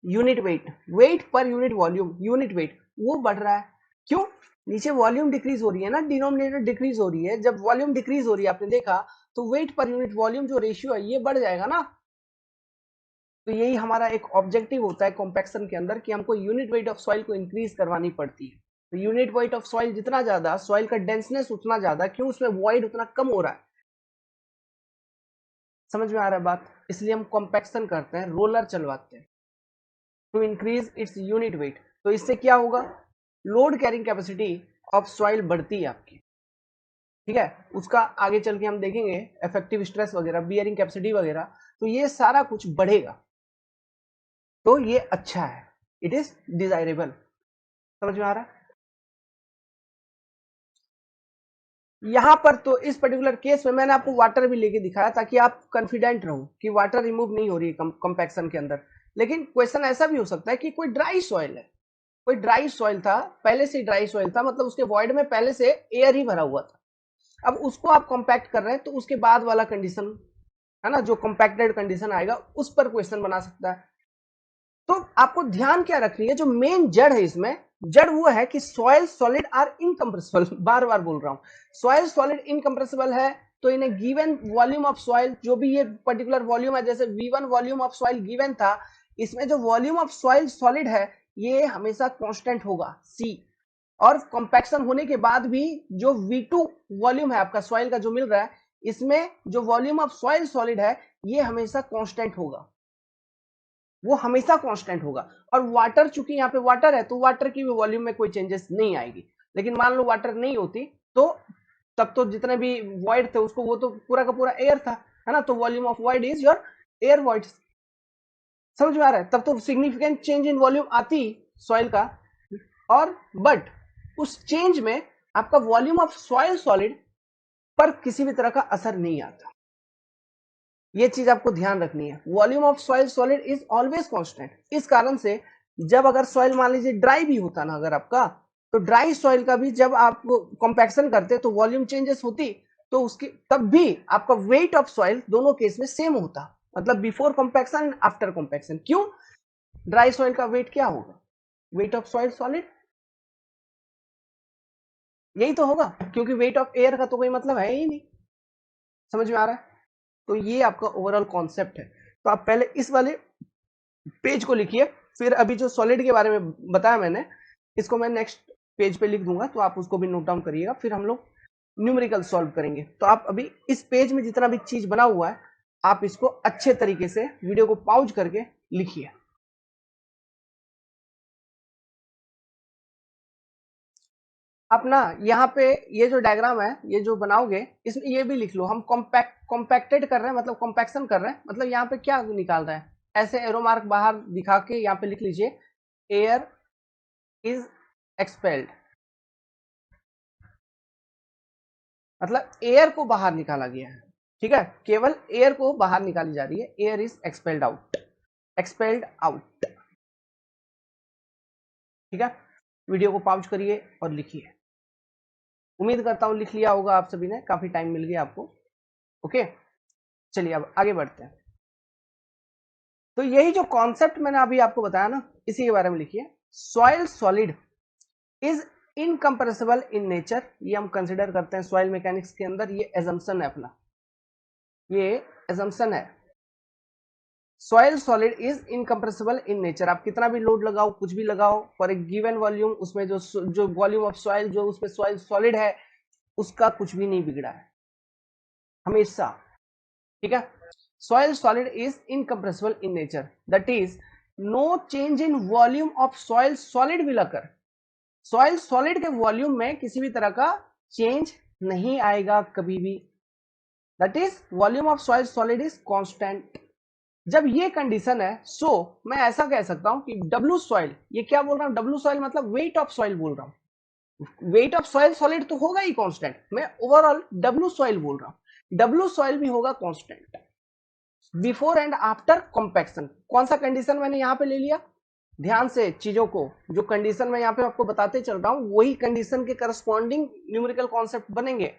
unit weight, weight per unit volume, unit weight, वो बढ़ रहा है, क्यों? नीचे वॉल्यूम डिक्रीज हो रही है ना, डिनोमिनेटर डिक्रीज हो रही है, जब वॉल्यूम डिक्रीज हो रही है आपने देखा तो वेट पर यूनिट वॉल्यूम जो रेशियो है ये बढ़ जाएगा ना। तो यही हमारा एक ऑब्जेक्टिव होता है कॉम्पैक्शन के अंदर कि हमको यूनिट वेट ऑफ सॉइल को इंक्रीज करवानी पड़ती है। तो यूनिट वेट ऑफ सॉइल जितना ज्यादा, सॉइल का डेंसनेस उतना ज्यादा, क्यों? उसमें वॉइड उतना कम हो रहा है। समझ में आ रहा है बात? इसलिए हम कॉम्पैक्शन करते हैं, रोलर चलवाते हैं to increase its unit weight. तो इससे क्या होगा, load carrying capacity of soil बढ़ती है आपकी। ठीक है, उसका आगे चल के हम देखेंगे इफेक्टिव स्ट्रेस वगैरह, बियरिंग कैपेसिटी वगैरह, तो ये सारा कुछ बढ़ेगा। तो ये अच्छा है, इट इज डिजायरेबल। समझ में आ रहा है? यहां पर तो इस पर्टिकुलर केस में मैंने आपको वाटर भी लेके दिखाया ताकि आप कंफिडेंट रहो कि वाटर रिमूव नहीं हो रही है कंपैक्शन के अंदर। लेकिन क्वेश्चन ऐसा भी हो सकता है कि कोई ड्राई सॉइल है, कोई ड्राई सॉइल था, पहले से ड्राई सॉइल था, मतलब उसके वॉइड में पहले से एयर ही भरा हुआ था, अब उसको आप कॉम्पैक्ट कर रहे हैं, तो उसके बाद वाला कंडीशन है ना, जो कॉम्पैक्टेड कंडीशन आएगा उस पर क्वेश्चन बना सकता है। तो आपको ध्यान क्या रखनी है, जो मेन जड़ है इसमें, जड़ वो है कि सॉइल सॉलिड आर इनकंप्रेसिबल। बार बार बोल रहा हूं, सॉइल सॉलिड इनकंप्रेसिबल है, तो इन्हें गिवन वॉल्यूम ऑफ सॉइल, जो भी ये पर्टिकुलर वॉल्यूम है, जैसे V1 volume of soil given था, इसमें जो वॉल्यूम ऑफ सॉइल सॉलिड है ये हमेशा कांस्टेंट होगा C। और कॉम्पैक्शन होने के बाद भी जो V2 वॉल्यूम है आपका सॉइल का जो मिल रहा है, इसमें जो वॉल्यूम ऑफ सॉइल सॉलिड है ये हमेशा कांस्टेंट होगा, वो हमेशा कांस्टेंट होगा। और वाटर, चूंकि यहाँ पे वाटर है तो वाटर की भी वॉल्यूम में कोई चेंजेस नहीं आएगी। लेकिन मान लो वाटर नहीं होती तो तब तो जितने भी वॉइड थे उसको, वो तो पूरा का पूरा एयर था, है ना, तो volume of void is your air void. समझ में आ रहा है? तब तो सिग्निफिकेंट चेंज इन वॉल्यूम आती सॉइल का, और बट उस चेंज में आपका वॉल्यूम ऑफ सॉइल सॉलिड पर किसी भी तरह का असर नहीं आता। ये चीज आपको ध्यान रखनी है, volume of soil solid is always constant. इस कारण से जब अगर सॉइल मान लीजिए ड्राई भी होता ना अगर आपका, तो ड्राई सॉइल का भी जब आप कॉम्पैक्शन करते तो वॉल्यूम चेंजेस होती, तो उसकी तब भी आपका वेट ऑफ सॉइल दोनों केस में सेम होता, मतलब before compaction and after compaction. क्यों? ड्राई सॉइल का वेट क्या होगा, वेट ऑफ सॉइल सॉलिड, यही तो होगा, क्योंकि वेट ऑफ एयर का तो कोई मतलब है ही नहीं। समझ में आ रहा है? तो ये आपका ओवरऑल कॉन्सेप्ट है। तो आप पहले इस वाले पेज को लिखिए, फिर अभी जो सॉलिड के बारे में बताया मैंने, इसको मैं नेक्स्ट पेज पे लिख दूंगा, तो आप उसको भी नोट डाउन करिएगा, फिर हम लोग न्यूमेरिकल सॉल्व करेंगे। तो आप अभी इस पेज में जितना भी चीज बना हुआ है, आप इसको अच्छे तरीके से वीडियो को पॉज करके लिखिए। आप ना यहाँ पे ये जो डायग्राम है, ये जो बनाओगे, इसमें ये भी लिख लो, हम कॉम्पैक्टेड कर रहे हैं, मतलब कॉम्पैक्शन कर रहे हैं, मतलब यहाँ पे क्या निकाल रहे हैं, ऐसे एरो मार्क बाहर दिखा के यहाँ पे लिख लीजिए, एयर इज एक्सपेल्ड, मतलब एयर को बाहर निकाला गया है। ठीक है, केवल एयर को बाहर निकाली जा रही है, air is expelled out, expelled out. ठीक है, वीडियो को पॉज करिए और लिखिए। उम्मीद करता हूं लिख लिया होगा आप सभी ने, काफी टाइम मिल गया आपको। ओके, चलिए अब आगे बढ़ते हैं। तो यही जो कॉन्सेप्ट मैंने अभी आपको बताया ना, इसी के बारे में लिखिए, soil solid is incompressible in nature. ये हम कंसिडर करते हैं सॉइल मैकेनिक्स के अंदर, ये एजम्पशन है अपना, ये एजम्पशन है। Soil solid is incompressible in nature, आप कितना भी लोड लगाओ, कुछ भी लगाओ, फॉर ए गिवन वॉल्यूम, उसमें जो वॉल्यूम ऑफ सॉइल, जो उसमें सॉइल सॉलिड है, उसका कुछ भी नहीं बिगड़ा है हमेशा। ठीक है, soil solid is incompressible in nature, that is no change in volume of soil solid will occur. Soil solid के वॉल्यूम में किसी भी तरह का चेंज नहीं आएगा कभी भी, that is volume of soil solid is constant. जब ये कंडीशन है, सो मैं ऐसा कह सकता हूं कि डब्ल्यू सॉइल, ये क्या बोल रहा हूं, डब्ल्यू सॉइल मतलब वेट ऑफ सॉइल बोल रहा हूं, वेट ऑफ सॉइल सॉलिड तो होगा ही कांस्टेंट, मैं ओवरऑल डब्ल्यू सॉइल बोल रहा हूं, डब्ल्यू सॉइल भी होगा constant. Before and after compaction. कौन सा कंडीशन मैंने यहां पे ले लिया, ध्यान से चीजों को, जो कंडीशन मैं यहां पे आपको बताते चल रहा हूं वही कंडीशन के करस्पॉन्डिंग न्यूमेरिकल कॉन्सेप्ट बनेंगे।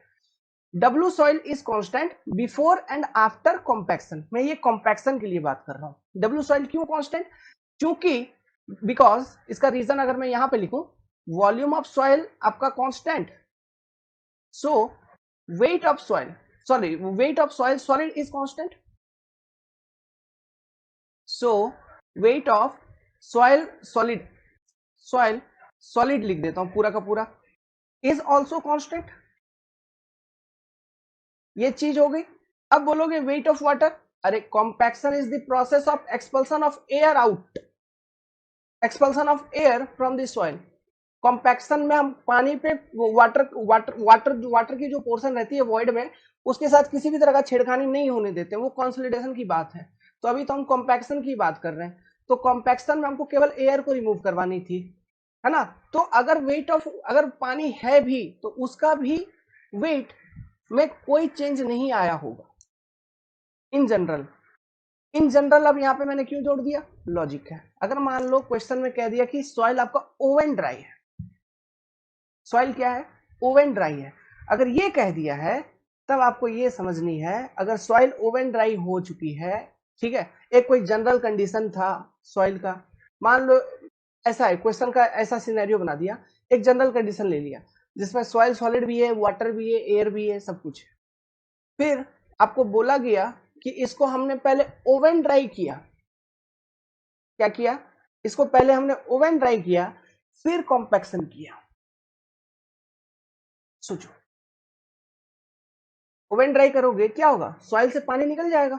W soil is constant before and after compaction। मैं ये compaction के लिए बात कर रहा हूं। W soil क्यों constant? क्योंकि बिकॉज इसका रीजन अगर मैं यहां पे लिखूं, वॉल्यूम ऑफ सॉइल आपका constant, so weight of soil, sorry wait of soil solid is constant, so weight of soil solid, soil solid लिख देता हूं पूरा का पूरा, इज ऑल्सो कांस्टेंट। ये चीज हो गई। अब बोलोगे वेट ऑफ वाटर, अरे compaction is the process of expulsion of air out, expulsion of air from the soil. Compaction में हम पानी पे वाटर वाटर वाटर वाटर की जो पोर्शन रहती है वॉइड में, उसके साथ किसी भी तरह का छेड़खानी नहीं होने देते, वो कंसोलिडेशन की बात है। तो अभी तो हम कॉम्पैक्शन की बात कर रहे हैं, तो कॉम्पैक्शन में हमको केवल एयर को रिमूव करवानी थी, है ना। तो अगर वेट ऑफ, अगर पानी है भी तो उसका भी वेट में कोई चेंज नहीं आया होगा इन जनरल। इन जनरल अब यहाँ पे मैंने क्यों जोड़ दिया, लॉजिक है। अगर मान लो क्वेश्चन में कह दिया कि सॉइल आपका ओवन ड्राई है, सॉइल क्या है, ओवन ड्राई है, अगर ये कह दिया है तब आपको ये समझनी है, अगर सॉइल ओवन ड्राई हो चुकी है, ठीक है, एक कोई जनरल कंडीशन था सॉइल का, मान लो ऐसा है, क्वेश्चन का ऐसा सिनेरियो बना दिया, एक जनरल कंडीशन ले लिया जिसमें सॉइल सॉलिड भी है, वाटर भी है, एयर भी है, सब कुछ है। फिर आपको बोला गया कि इसको हमने पहले ओवन ड्राई किया, क्या किया, इसको पहले हमने ओवन ड्राई किया फिर कॉम्पैक्शन किया। सोचो, ओवन ड्राई करोगे क्या होगा, सॉइल से पानी निकल जाएगा,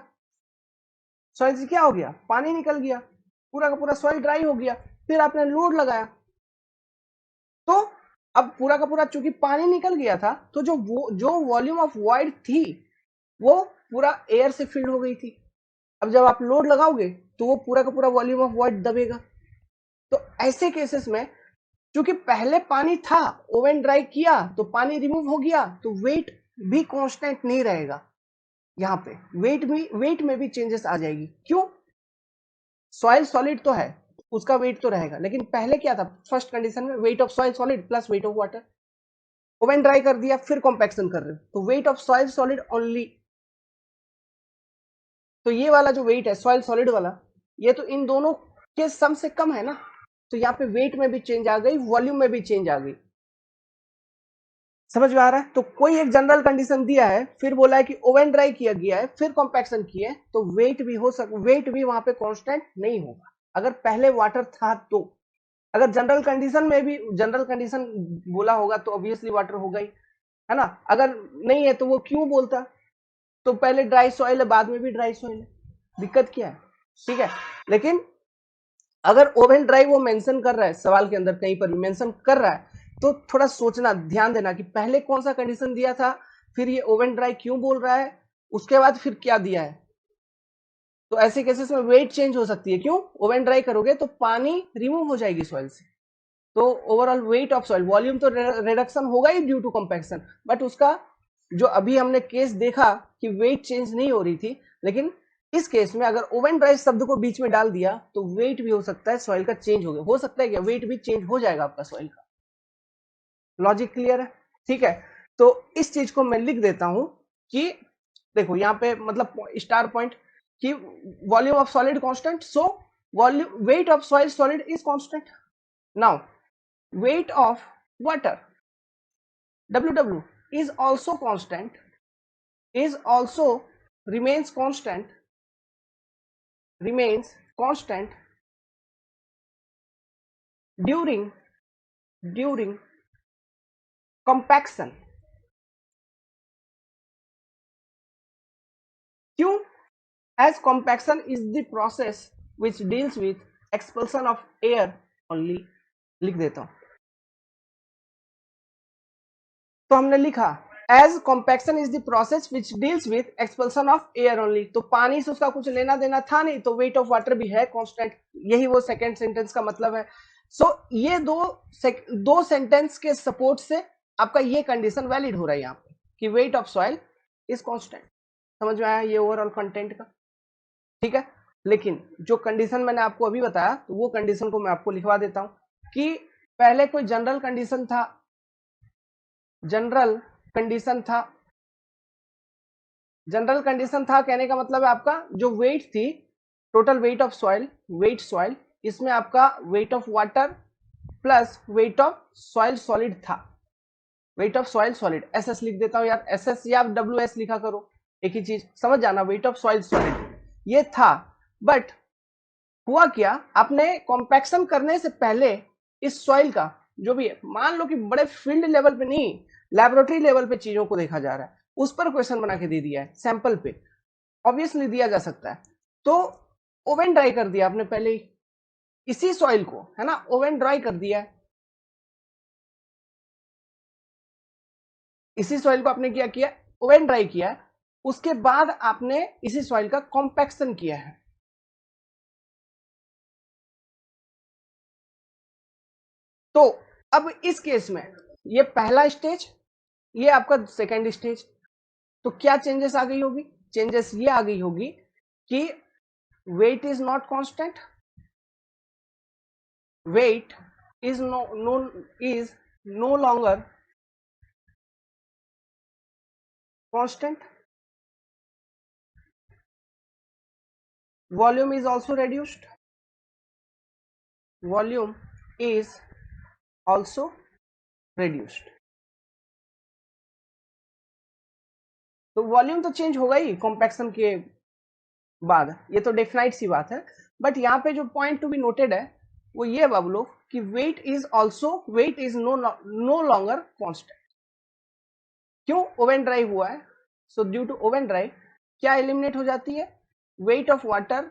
सॉइल से क्या हो गया, पानी निकल गया, पूरा का पूरा सॉइल ड्राई हो गया। फिर आपने लोड लगाया, तो अब पूरा का पूरा चूंकि पानी निकल गया था, तो जो वॉल्यूम ऑफ वॉइड थी वो पूरा एयर से फिल्ड हो गई थी। अब जब आप लोड लगाओगे तो वो पूरा का पूरा वॉल्यूम ऑफ वॉइड दबेगा। तो ऐसे केसेस में क्योंकि पहले पानी था, ओवन ड्राई किया तो पानी रिमूव हो गया, तो वेट भी कांस्टेंट नहीं रहेगा, यहाँ पे वेट में भी चेंजेस आ जाएगी। क्यों, सॉइल सॉलिड तो है, उसका वेट तो रहेगा, लेकिन पहले क्या था, फर्स्ट कंडीशन में wait of soil solid plus weight of water, oven dry कर दिया फिर कॉम्पैक्शन कर रहे हो तो wait of soil solid only. तो ये वाला जो वेट है सॉइल सॉलिड वाला, ये तो इन दोनों के सम से कम है ना, तो यहाँ पे वेट में भी चेंज आ गई, वॉल्यूम में भी चेंज आ गई। समझ में आ रहा है। तो कोई एक जनरल कंडीशन दिया है, फिर बोला है कि ओवन ड्राई किया गया है फिर कॉम्पैक्शन किया है, तो वेट भी वहां पे कांस्टेंट नहीं होगा अगर पहले वाटर था तो। अगर जनरल कंडीशन में भी जनरल कंडीशन बोला होगा तो ऑब्वियसली वाटर होगा ही, है ना। अगर नहीं है तो वो क्यों बोलता, तो पहले ड्राई सॉइल है बाद में भी ड्राई सॉइल है, दिक्कत क्या है, ठीक है। लेकिन अगर ओवन ड्राई वो मेंशन कर रहा है सवाल के अंदर, कहीं पर भी मेंशन कर रहा है, तो थोड़ा सोचना, ध्यान देना कि पहले कौन सा कंडीशन दिया था, फिर ये ओवन ड्राई क्यों बोल रहा है, उसके बाद फिर क्या दिया है। तो ऐसे केसेस में वेट चेंज हो सकती है, क्यों, ओवन ड्राई करोगे तो पानी रिमूव हो जाएगी सॉइल से, तो overall wait of soil, volume तो रिडक्शन होगा ही ड्यू टू कंपैक्शन, बट उसका जो अभी हमने केस देखा कि वेट चेंज नहीं हो रही थी, लेकिन इस केस में अगर ओवन ड्राई शब्द को बीच में डाल दिया तो वेट भी हो सकता है सॉइल का चेंज हो गया, हो सकता है क्या, वेट भी चेंज हो जाएगा आपका सॉइल का। लॉजिक क्लियर है, ठीक है। तो इस चीज को मैं लिख देता हूं कि देखो यहाँ पे मतलब स्टार पॉइंट कि volume of solid constant, so volume weight of soil solid is constant. Now weight of water WW is also constant, is also remains constant during compaction। क्यों, as compaction is the process which deals with expulsion of air only। लिख देता हूं, तो हमने लिखा as compaction is the process which deals with expulsion of air only, तो पानी से उसका कुछ लेना देना था नहीं, तो वेट ऑफ वाटर भी है कांस्टेंट, यही वो सेकंड सेंटेंस का मतलब है। सो ये दो सेंटेंस के सपोर्ट से आपका ये कंडीशन वैलिड हो रहा है यहाँ पे कि wait of soil is constant. समझ में आया ये ओवरऑल कंटेंट का। ठीक है। लेकिन जो कंडीशन मैंने आपको अभी बताया, तो वो कंडीशन को मैं आपको लिखवा देता हूं कि पहले कोई जनरल कंडीशन था, जनरल कंडीशन था, जनरल कंडीशन था कहने का मतलब है आपका जो वेट थी, total weight of soil, weight soil, इसमें आपका weight of water plus weight of soil solid था, weight of soil solid, S S लिख देता हूं यार, एस एस या डब्ल्यू एस लिखा करो, एक ही चीज समझ जाना, वेट ऑफ सॉइल सॉलिड ये था। बट हुआ क्या, आपने कॉम्पैक्शन करने से पहले इस सॉइल का जो भी है, मान लो कि बड़े फील्ड लेवल पे नहीं, लैबोरेटरी लेवल पे चीजों को देखा जा रहा है, उस पर क्वेश्चन बना के दे दिया है, सैंपल पे ऑब्वियसली दिया जा सकता है, तो ओवन ड्राई कर दिया आपने पहले ही इसी सॉइल को, है ना, ओवन ड्राई कर दिया है, इसी सॉइल को आपने क्या किया, ओवन ड्राई किया है, उसके बाद आपने इसी सॉइल का कॉम्पैक्शन किया है। तो अब इस केस में ये पहला स्टेज, ये आपका सेकेंड स्टेज, तो क्या चेंजेस आ गई होगी, चेंजेस ये आ गई होगी कि weight is not constant, weight is no longer constant, volume is also reduced, volume is also reduced। तो वॉल्यूम तो चेंज होगा ही कॉम्पैक्शन के बाद, ये तो डेफिनाइट सी बात है, बट यहाँ पे जो पॉइंट टू बी नोटेड है वो ये बाबू लोग कि weight is no longer constant. क्यों, ओवन ड्राई हुआ है, so due to oven dry क्या एलिमिनेट हो जाती है, वेट ऑफ वाटर,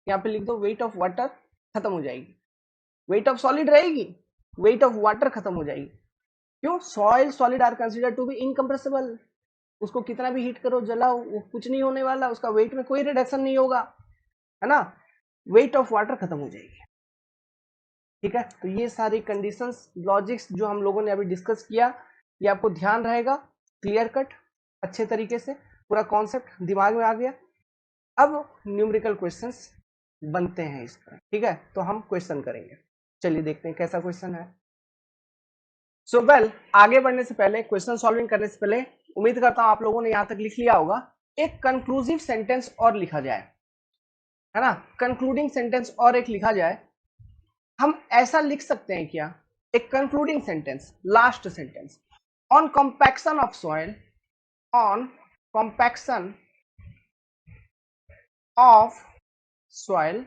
यहाँ पे लिख दो वेट ऑफ वाटर खत्म हो जाएगी, वेट ऑफ सॉलिड रहेगी, वेट ऑफ वाटर खत्म हो जाएगी। क्यों, soil solid are consider to be incompressible, उसको कितना भी हीट करो जलाओ वो कुछ नहीं होने वाला, उसका वेट में कोई रिडक्शन नहीं होगा, है ना, वेट ऑफ वाटर खत्म हो जाएगी। ठीक है, तो ये सारी कंडीशंस लॉजिक्स जो हम लोगों ने अभी डिस्कस किया, ये आपको ध्यान रहेगा, क्लियर कट अच्छे तरीके से पूरा कॉन्सेप्ट दिमाग में आ गया। अब न्यूमेरिकल क्वेश्चंस बनते हैं इस पर, ठीक है, तो हम क्वेश्चन करेंगे, चलिए देखते हैं कैसा क्वेश्चन है। सो वेल, आगे बढ़ने से पहले, क्वेश्चन सॉल्विंग करने से पहले, उम्मीद करता हूं आप लोगों ने यहां तक लिख लिया होगा, एक कंक्लूसिव सेंटेंस और लिखा जाए, है ना, कंक्लूडिंग सेंटेंस और एक लिखा जाए। हम ऐसा लिख सकते हैं क्या, एक concluding sentence, last sentence, on compaction of soil, on compaction of soil,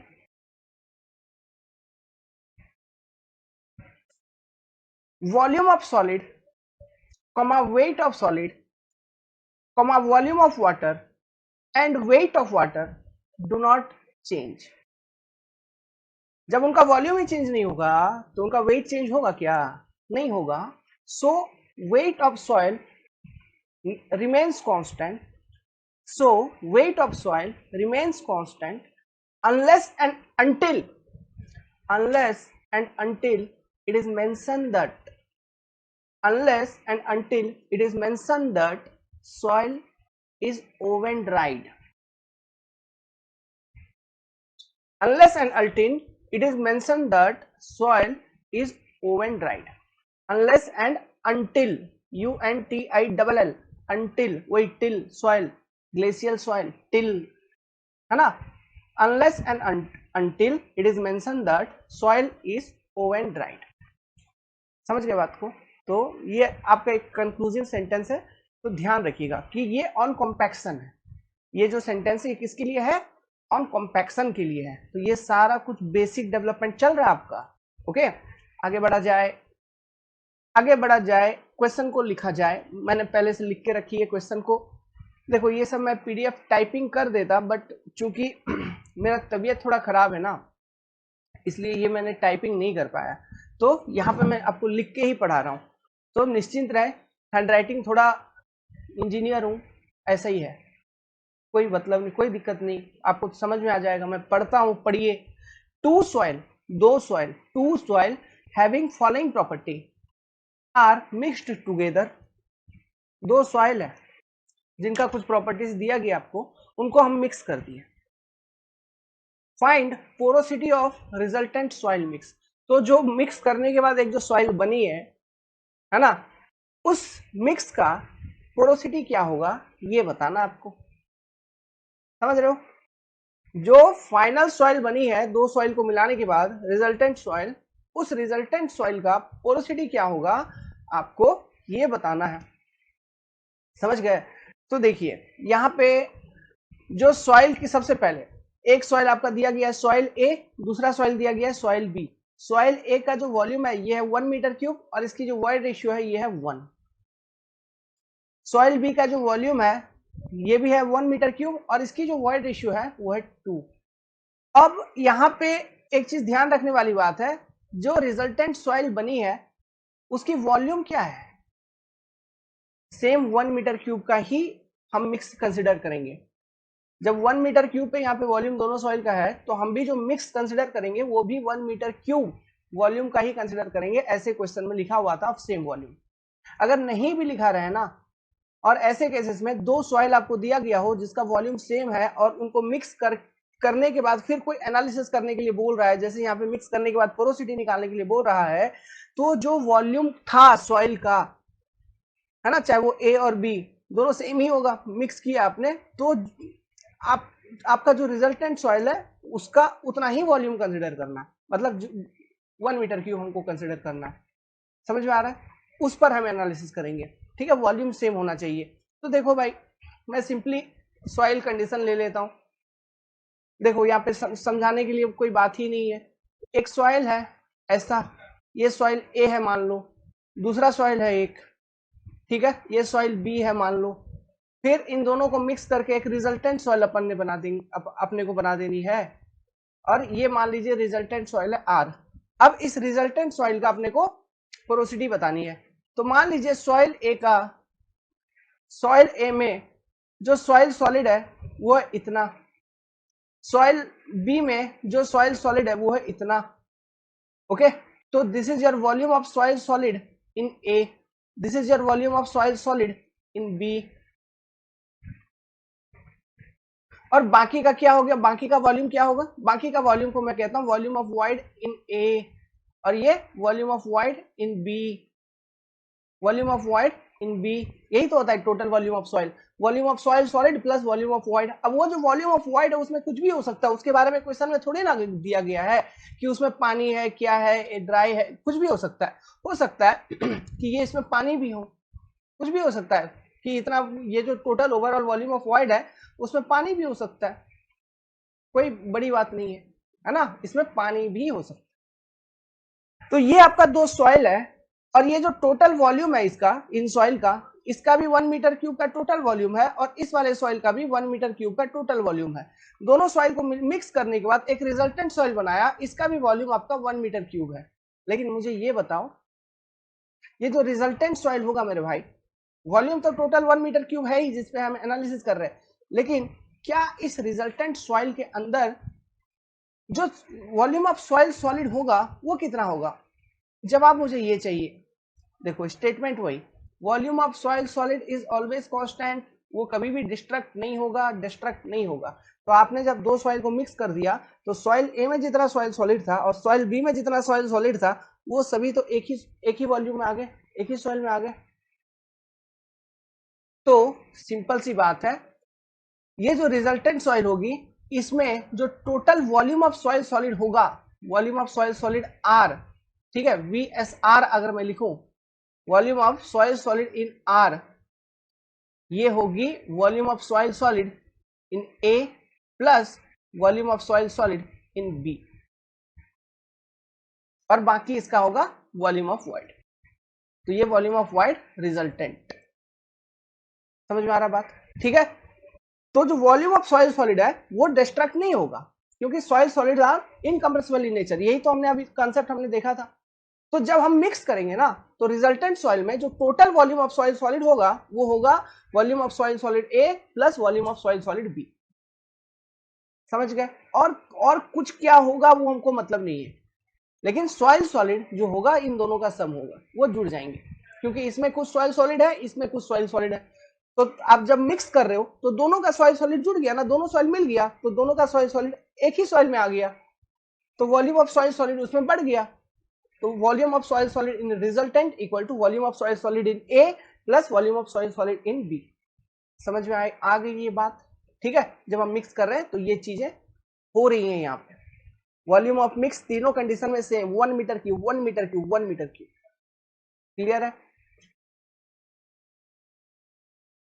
volume of solid, comma weight of solid, comma volume of water and weight of water do not change। जब उनका वॉल्यूम ही change नहीं होगा तो उनका wait change होगा क्या, नहीं होगा। So weight of soil remains constant, so weight of soil remains constant unless and until it is mentioned that, unless and until it is mentioned that soil is oven dried, unless and until it is mentioned that soil is oven dried, unless and until, UNTILL, until, वही till, soil, glacial soil, till, है ना, unless and until it is mentioned that soil is oven dried। समझ गए बात को, तो ये आपका एक कंक्लूसिव सेंटेंस है, तो ध्यान रखिएगा कि ये ऑन कॉम्पैक्शन है, ये जो सेंटेंस है किसके लिए है, ऑन कॉम्पैक्शन के लिए है। तो ये सारा कुछ बेसिक डेवलपमेंट चल रहा है आपका, ओके। आगे बढ़ा जाए, आगे बढ़ा जाए, क्वेश्चन को लिखा जाए, मैंने पहले से लिख के रखी है क्वेश्चन को। देखो ये सब मैं पीडीएफ टाइपिंग कर देता, बट चूंकि मेरा तबीयत थोड़ा खराब है ना, इसलिए ये मैंने टाइपिंग नहीं कर पाया, तो यहाँ पे मैं आपको लिख के ही पढ़ा रहा हूँ, तो निश्चिंत रहे, हैंडराइटिंग थोड़ा इंजीनियर हूँ, ऐसा ही है, कोई मतलब नहीं, कोई दिक्कत नहीं, आपको समझ में आ जाएगा, मैं पढ़ता हूँ, पढ़िए। टू सॉइल, दो soil, two soil having following property are mixed together, दो सॉइल है जिनका कुछ प्रॉपर्टीज दिया गया आपको, उनको हम मिक्स कर दिए, find porosity of resultant soil mix. तो जो मिक्स करने के बाद एक जो सॉइल बनी है ना, उस मिक्स का पोरोसिटी क्या होगा ये बताना आपको। समझ रहे हो? जो फाइनल सॉइल बनी है दो सॉइल को मिलाने के बाद रिजल्टेंट सॉइल, उस रिजल्टेंट सॉइल का पोरोसिटी क्या होगा आपको ये बताना है। समझ गए? तो देखिए यहां पे जो सॉइल की सबसे पहले एक सॉइल आपका दिया गया है सॉइल ए, दूसरा सॉइल दिया गया है सॉइल बी। सॉइल ए का जो वॉल्यूम है ये है 1 मीटर क्यूब और इसकी जो वॉइड रेशियो है ये है 1। सॉइल बी का जो वॉल्यूम है ये भी है 1 मीटर क्यूब और इसकी जो वॉइड रेशियो है वो है 2। अब यहां पे एक चीज ध्यान रखने वाली बात है, जो रिजल्टेंट सॉइल बनी है उसकी वॉल्यूम क्या है, सेम 1 मीटर क्यूब का ही हम मिक्स कंसिडर करेंगे। जब 1 मीटर क्यूब पे यहाँ पे वॉल्यूम दोनों सॉइल का है तो हम भी जो मिक्स कंसिडर करेंगे वो भी 1 मीटर क्यूब वॉल्यूम का ही कंसिडर करेंगे। ऐसे क्वेश्चन में लिखा हुआ था सेम वॉल्यूम। अगर नहीं भी लिखा रहे ना, और ऐसे केसेस में दो सॉइल आपको दिया गया हो जिसका वॉल्यूम सेम है और उनको मिक्स करने के बाद फिर कोई एनालिसिस करने के लिए बोल रहा है, जैसे यहाँ पे मिक्स करने के बाद पोरोसिटी निकालने के लिए बोल रहा है, तो जो वॉल्यूम था सॉइल का है ना, चाहे वो ए और बी दोनों सेम ही होगा, मिक्स किया आपने तो आपका जो रिजल्टेंट सॉइल है उसका उतना ही वॉल्यूम कंसिडर करना है, मतलब 1 मीटर क्यूब हमको कंसिडर करना है। समझ में आ रहा है? उस पर हम एनालिसिस करेंगे। ठीक है, वॉल्यूम सेम होना चाहिए। तो देखो भाई मैं सिंपली सॉइल कंडीशन ले लेता हूं। देखो यहाँ पे समझाने के लिए कोई बात ही नहीं है। एक सॉइल है ऐसा, ये सॉइल ए है मान लो, दूसरा सॉइल है एक, ठीक है, ये सॉइल बी है मान लो। फिर इन दोनों को मिक्स करके एक रिजल्टेंट सॉइल अपने को बना देनी है, और ये मान लीजिए रिजल्टेंट सॉइल है आर। अब इस रिजल्टेंट सॉइल का अपने को पोरोसिटी बतानी है। तो मान लीजिए सॉइल ए में जो सॉइल सॉलिड है वो है इतना, सॉइल बी में जो सॉइल सॉलिड है वो है इतना। ओके, तो this is your volume of soil solid in A, this is your volume of soil solid in B. और बाकी का क्या हो गया, बाकी का वॉल्यूम क्या होगा, बाकी का वॉल्यूम को मैं कहता हूं volume of void in A, और ये volume of void in B, volume of void in B. यही तो होता है total volume of soil, volume of soil solid plus volume of void. अब वो जो वॉल्यूम ऑफ वॉइड है उसमें कुछ भी हो सकता है, उसके बारे में क्वेश्चन में थोड़ी ना दिया गया है कि उसमें पानी है, क्या है, ड्राई है, कुछ भी हो सकता है। हो सकता है कि ये इसमें पानी भी हो, कुछ भी हो सकता है कि इतना, ये जो total overall volume of void है उसमें पानी भी हो सकता है, कोई बड़ी बात नहीं है ना, इसमें पानी भी हो सकता है। तो ये आपका दो सॉइल है, और ये जो टोटल वॉल्यूम है इसका, इन सॉइल का, इसका भी 1 मीटर क्यूब का टोटल वॉल्यूम है, और इस वाले सॉइल का भी 1 मीटर क्यूब का टोटल वॉल्यूम है। दोनों सॉइल को मिक्स करने के बाद एक रिजल्टेंट सॉइल बनाया, इसका भी वॉल्यूम आपका 1 मीटर क्यूब है। लेकिन मुझे ये बताओ, ये जो रिजल्टेंट सॉइल होगा मेरे भाई, वॉल्यूम तो टोटल 1 मीटर क्यूब है ही जिसपे हम एनालिसिस कर रहे हैं, लेकिन क्या इस रिजल्टेंट सॉइल के अंदर जो वॉल्यूम ऑफ सॉइल सॉलिड होगा वो कितना होगा? जवाब मुझे ये चाहिए। देखो स्टेटमेंट वही, volume of soil solid is always constant, वो कभी भी डिस्ट्रक्ट नहीं होगा, डिस्ट्रक्ट नहीं होगा। तो आपने जब दो सॉइल को मिक्स कर दिया तो सॉइल ए में जितना सॉइल सॉलिड था और सॉइल बी में जितना सॉइल सॉलिड था वो सभी तो एक ही वॉल्यूम में आ गए, एक ही सॉइल में आ गए। तो सिंपल सी बात है, ये जो रिजल्टेंट सॉइल होगी इसमें जो total volume of soil solid होगा, volume of soil solid R, ठीक है, VSR अगर मैं लिखूं, volume of soil solid in R, ये होगी volume of soil solid in A plus volume of soil solid in B, और बाकी इसका होगा वॉल्यूम ऑफ वॉइड। तो ये वॉल्यूम ऑफ वॉइड रिजल्टेंट। समझ में आ रहा बात? ठीक है, तो जो वॉल्यूम ऑफ सॉइल सॉलिड है वो डिस्ट्रक्ट नहीं होगा, क्योंकि soil solid are incompressible in nature, यही तो हमने अभी कॉन्सेप्ट हमने देखा था। तो जब हम मिक्स करेंगे ना, तो रिजल्टेंट सॉइल में जो total volume of soil solid होगा वो होगा volume of soil solid A plus volume of soil solid B. समझ गए? और कुछ क्या होगा वो हमको मतलब नहीं है, लेकिन सॉइल सॉलिड जो होगा इन दोनों का सम होगा, वो जुड़ जाएंगे, क्योंकि इसमें कुछ सॉइल सॉलिड है, इसमें कुछ सॉइल सॉलिड है। तो आप जब मिक्स कर रहे हो तो दोनों का सॉइल सॉलिड जुड़ गया ना, दोनों सॉइल मिल गया तो दोनों का सॉइल सॉलिड एक ही सॉइल में आ गया, तो वॉल्यूम ऑफ सॉइल सॉलिड उसमें बढ़ गया। तो volume of soil solid in resultant equal to volume of soil solid in A plus volume of soil solid in B. समझ में आ गई ये बात? ठीक है, जब हम मिक्स कर रहे हैं तो ये चीजें हो रही हैं यहाँ पे। वॉल्यूम ऑफ मिक्स तीनों कंडीशन में same 1 metre cube 1 metre cube 1 metre cube. Clear है?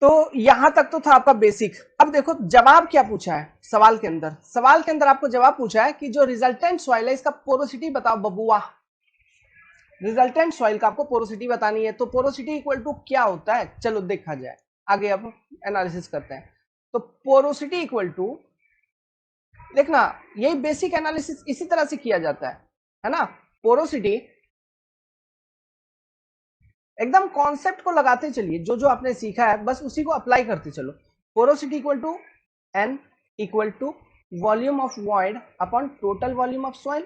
तो यहां तक तो था आपका बेसिक। अब देखो जवाब क्या पूछा है सवाल के अंदर। सवाल के अंदर आपको जवाब पूछा है कि जो रिजल्टेंट सॉइल है इसका पोरोसिटी बताओ बबुआ। रिजल्टेंट सॉइल का आपको पोरोसिटी बतानी है। तो पोरोसिटी इक्वल टू क्या होता है, चलो देखा जाए आगे, अब एनालिसिस करते हैं। तो पोरोसिटी इक्वल टू, देखना यही बेसिक एनालिसिस इसी तरह से किया जाता है ना। पोरोसिटी एकदम कॉन्सेप्ट को लगाते चलिए, जो जो आपने सीखा है बस उसी को अप्लाई करते चलो। Porosity equal to n equal to volume of void upon total volume of soil.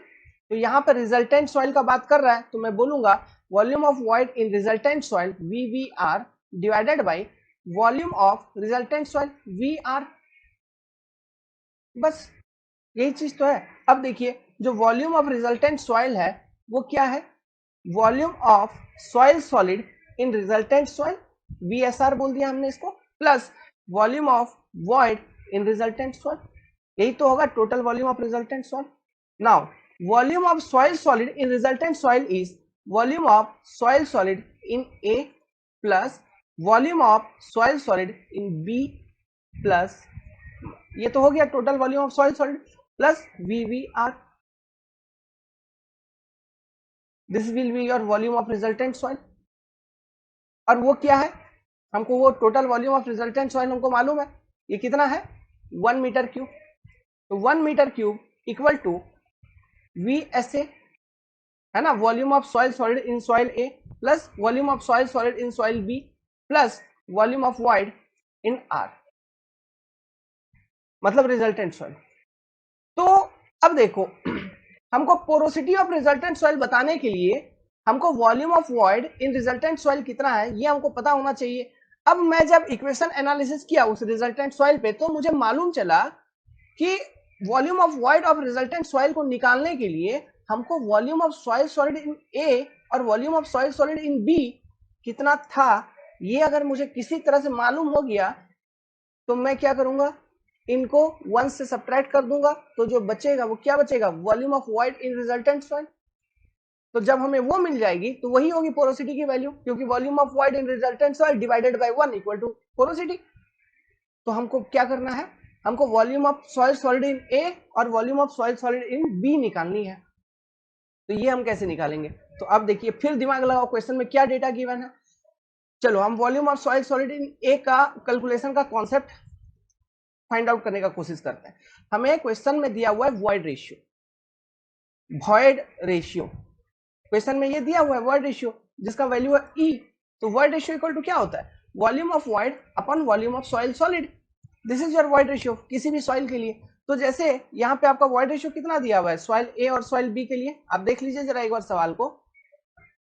तो यहाँ पर रिजल्टेंट सॉइल का बात कर रहा है तो मैं बोलूंगा volume of void in resultant soil VVR divided by volume of resultant soil VR। बस यही चीज तो है। अब देखिए जो वॉल्यूम ऑफ रिजल्टेंट सॉइल है वो क्या है, volume of soil solid in resultant soil VSR बोल दिया हमने इसको, plus volume of void in resultant soil, यही तो होगा total volume of resultant soil. Now volume of soil solid in resultant soil is volume of soil solid in A plus volume of soil solid in B plus, ये तो हो गया total volume of soil solid plus VVR। This will be your volume of resultant soil. और वो क्या है, हमको वो total volume of resultant soil हमको मालूम है, ये कितना है 1 मीटर क्यूब। तो 1 metre cube equal to VSA है ना, volume of soil solid in soil A plus volume of soil solid in soil B plus volume of void in R, मतलब रिजल्टेंट सॉइल। तो अब देखो हमको पोरोसिटी ऑफ रिजल्टेंट सॉइल बताने के लिए हमको volume of void in resultant soil कितना है ये हमको पता होना चाहिए। अब मैं जब इक्वेशन एनालिसिस किया उस रिजल्टेंट सॉइल पे तो मुझे मालूम चला कि volume of void of resultant soil को निकालने के लिए हमको volume of soil solid in A और volume of soil solid in B कितना था, ये अगर मुझे किसी तरह से मालूम हो गया तो मैं क्या करूंगा, इनको 1 से सब्ट्रैक्ट कर दूंगा, तो जो बचेगा वो क्या बचेगा, volume of void in resultant soil. तो जब हमें वो मिल जाएगी तो वही होगी पोरोसिटी की वैल्यू, क्योंकि volume of void in resultant soil divided by 1 equal to porosity. तो हमको क्या करना है, हमको volume of soil solid in A और volume of soil solid in B निकालनी है। तो ये हम कैसे निकालेंगे, तो अब देखिए फिर दिमाग लगाओ क्वेश्चन में क्या डेटा गिवन है। चलो हम volume of soil solid in A का कैलकुलेशन का कॉन्सेप्ट फाइंड आउट करने का कोशिश करते हैं। हमें क्वेश्चन में दिया हुआ है void ratio, void ratio question में ये दिया हुआ है वॉइड रेशियो जिसका वैल्यू है E। तो वॉइड रेशियो इक्वल टू क्या होता है, volume of void upon volume of soil solid. This is your void ratio किसी भी सॉइल के लिए। तो जैसे यहाँ पे आपका वॉइड रेशियो कितना दिया हुआ है सॉइल A और सॉइल B के लिए, आप देख लीजिए जरा एक बार सवाल को।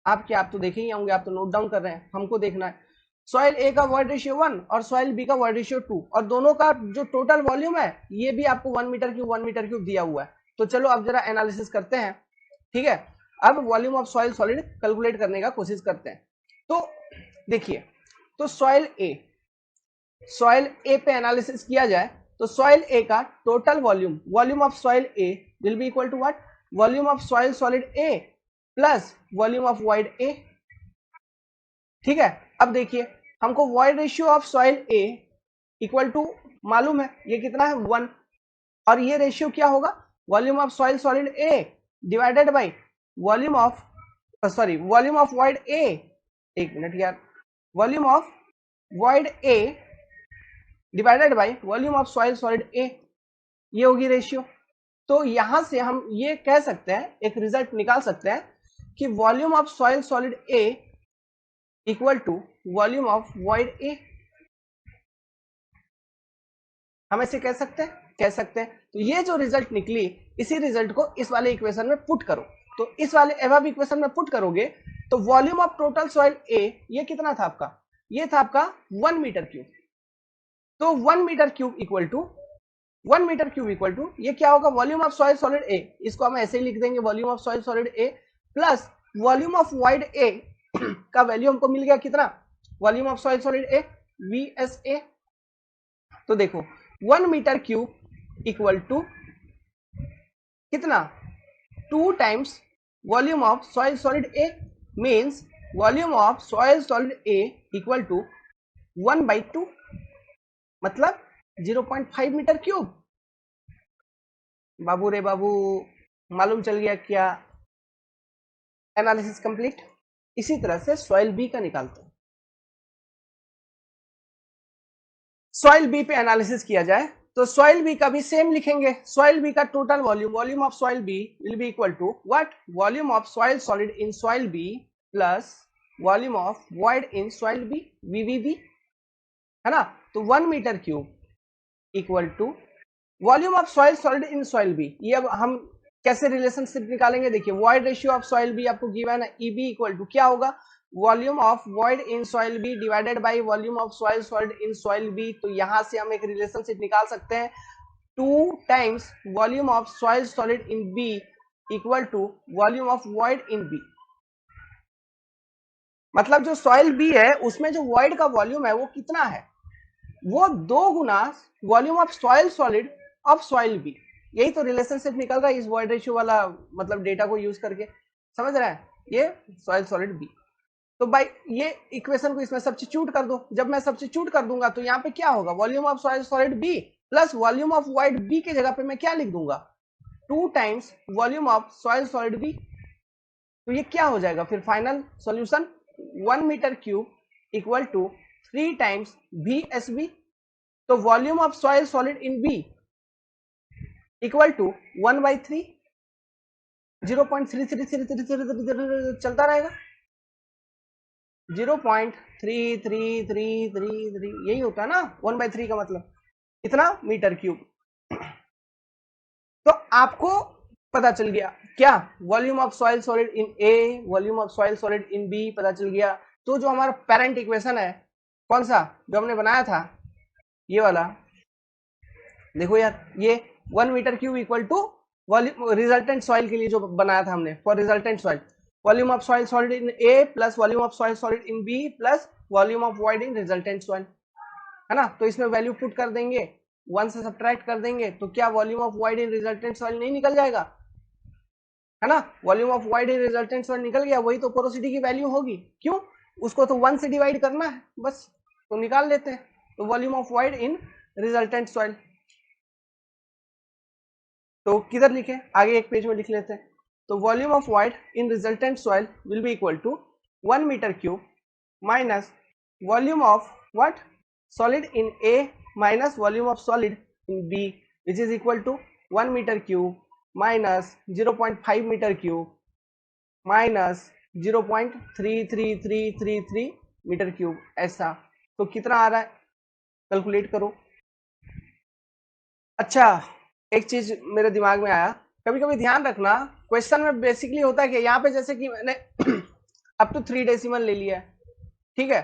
आप तो देखे ही होंगे, आप तो नोट डाउन कर रहे हैं, हमको देखना है सॉइल A का वॉइड रेशियो 1 और सॉइल B का वॉइड रेशियो 2 और दोनों का जो टोटल वॉल्यूम है ये भी आपको 1 मीटर क्यूब दिया हुआ है। तो चलो अब जरा एनालिसिस करते हैं, ठीक है। अब volume of soil solid calculate करने का कोशिश करते हैं। तो देखिए, तो सॉइल ए पे एनालिसिस किया जाए तो सॉइल ए का total volume of soil A will be equal to what, volume of soil solid A plus volume of void A, ठीक है। अब देखिए हमको void ratio of soil A equal to मालूम है, ये कितना है 1, और ये रेशियो क्या होगा, volume of soil solid A divided by volume of void A, एक मिनट यार, volume of void A divided by volume of soil solid A, ये होगी रेशियो। तो यहां से हम ये कह सकते हैं, एक रिजल्ट निकाल सकते हैं कि volume of soil solid A equal to volume of void A, हम ऐसे कह सकते हैं। तो ये जो रिजल्ट निकली इसी रिजल्ट को इस वाले इक्वेशन में पुट करो। तो इस वाले एबव इक्वेशन में पुट करोगे तो वॉल्यूम ऑफ टोटल सॉइल ए ये कितना था आपका, ये था आपका 1 मीटर क्यूब। तो 1 metre cube equal to 1 metre cube equal to ये क्या होगा, volume of soil solid A, इसको हम ऐसे ही लिख देंगे volume of soil solid A plus volume of void A का वैल्यू हमको मिल गया कितना, volume of soil solid A VSA। तो देखो 1 मीटर क्यूब इक्वल टू कितना, 2 times volume of soil solid A, means volume of soil solid A equal to 1/2 मतलब 0.5 metre cube. बाबू रे बाबू, मालूम चल गया क्या, एनालिसिस कंप्लीट। इसी तरह से सॉइल बी का निकालते हैं। सॉइल बी पे एनालिसिस किया जाए तो सॉइल बी का भी सेम लिखेंगे, सॉइल बी का total volume, volume of soil B will be equal to what, volume of soil solid in soil B plus volume of void in soil B VVB, है ना। तो 1 metre cube equal to volume of soil solid in soil B. ये अब हम कैसे relationship निकालेंगे, देखिए void ratio of soil B आपको गिवन है, EB इक्वल टू क्या होगा, volume of void in soil B divided by volume of soil solid in soil B. तो यहां से हम एक रिलेशनशिप निकाल सकते हैं, 2 times volume of soil solid in B equal to volume of void in B. मतलब जो सॉइल बी है उसमें जो वॉइड का वॉल्यूम है वो कितना है, वो 2 गुना volume of soil solid of soil B. यही तो रिलेशनशिप निकल रहा है इस वॉइड रेशियो वाला मतलब डेटा को यूज करके, समझ रहा है, ये सॉइल सॉलिड बी। तो भाई ये इक्वेशन को इसमें सब्स्टिट्यूट कर दो, जब मैं सब्स्टिट्यूट कर दूंगा तो यहाँ पे क्या होगा, volume of soil solid B plus volume of void B के जगह पे मैं क्या लिख दूंगा, 2 times volume of soil solid B. तो ये क्या हो जाएगा फिर final solution, 1 metre cube equal to 3 times VSB। तो volume of soil solid in B equal to 1/3, 0.3333 चलता रहेगा, 0.33333, यही होता है ना 1/3 का मतलब इतना मीटर क्यूब। तो आपको पता चल गया क्या, volume of soil solid in A, volume of soil solid in B पता चल गया। तो जो हमारा पेरेंट इक्वेशन है कौन सा जो हमने बनाया था, ये वाला देखो यार, ये 1 metre cube equal to volume resultant soil के लिए जो बनाया था हमने, for resultant soil volume of soil solid in A plus volume of soil solid in B plus volume of void in resultant soil, है ना। तो इसमें वैल्यू पुट कर देंगे, 1 से सब्ट्रैक्ट कर देंगे तो क्या volume of void in resultant soil नहीं निकल जाएगा, है ना। Volume of void in resultant soil निकल गया, वही तो पोरोसिटी की वैल्यू होगी, क्यों, उसको तो 1 से डिवाइड करना है बस, तो निकाल लेते हैं। तो volume of void in resultant soil, तो किधर लिखे, आगे एक पेज में लिख लेते हैं। तो volume of void in resultant soil will be equal to 1 metre cube minus volume of what, solid in A minus volume of solid in B which is equal to 1 metre cube minus 0.5 metre cube minus 0.33333 metre cube, ऐसा। तो कितना आ रहा है calculate करो। अच्छा एक चीज मेरे दिमाग में आया, कभी कभी ध्यान रखना क्वेश्चन में बेसिकली होता है कि यहाँ पे जैसे कि मैंने अप टू 3 डेसिमल ले लिया है, ठीक है,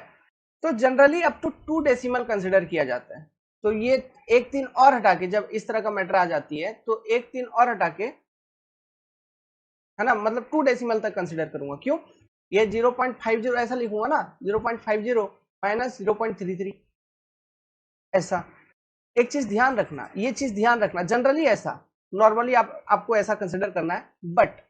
तो generally up to 2 decimal consider किया जाता है। तो ये 1 3 और हटा के जब इस तरह का मैटर आ जाती है तो 1 3 और हटा के, है ना, मतलब 2 डेसिमल तक कंसिडर करूंगा, क्यों, ये 0.50 ऐसा लिखूंगा ना, 0.50 माइनस 0.33 ऐसा। एक चीज ध्यान रखना, ये चीज ध्यान रखना, जनरली ऐसा, नॉर्मली आपको ऐसा कंसिडर करना है, बट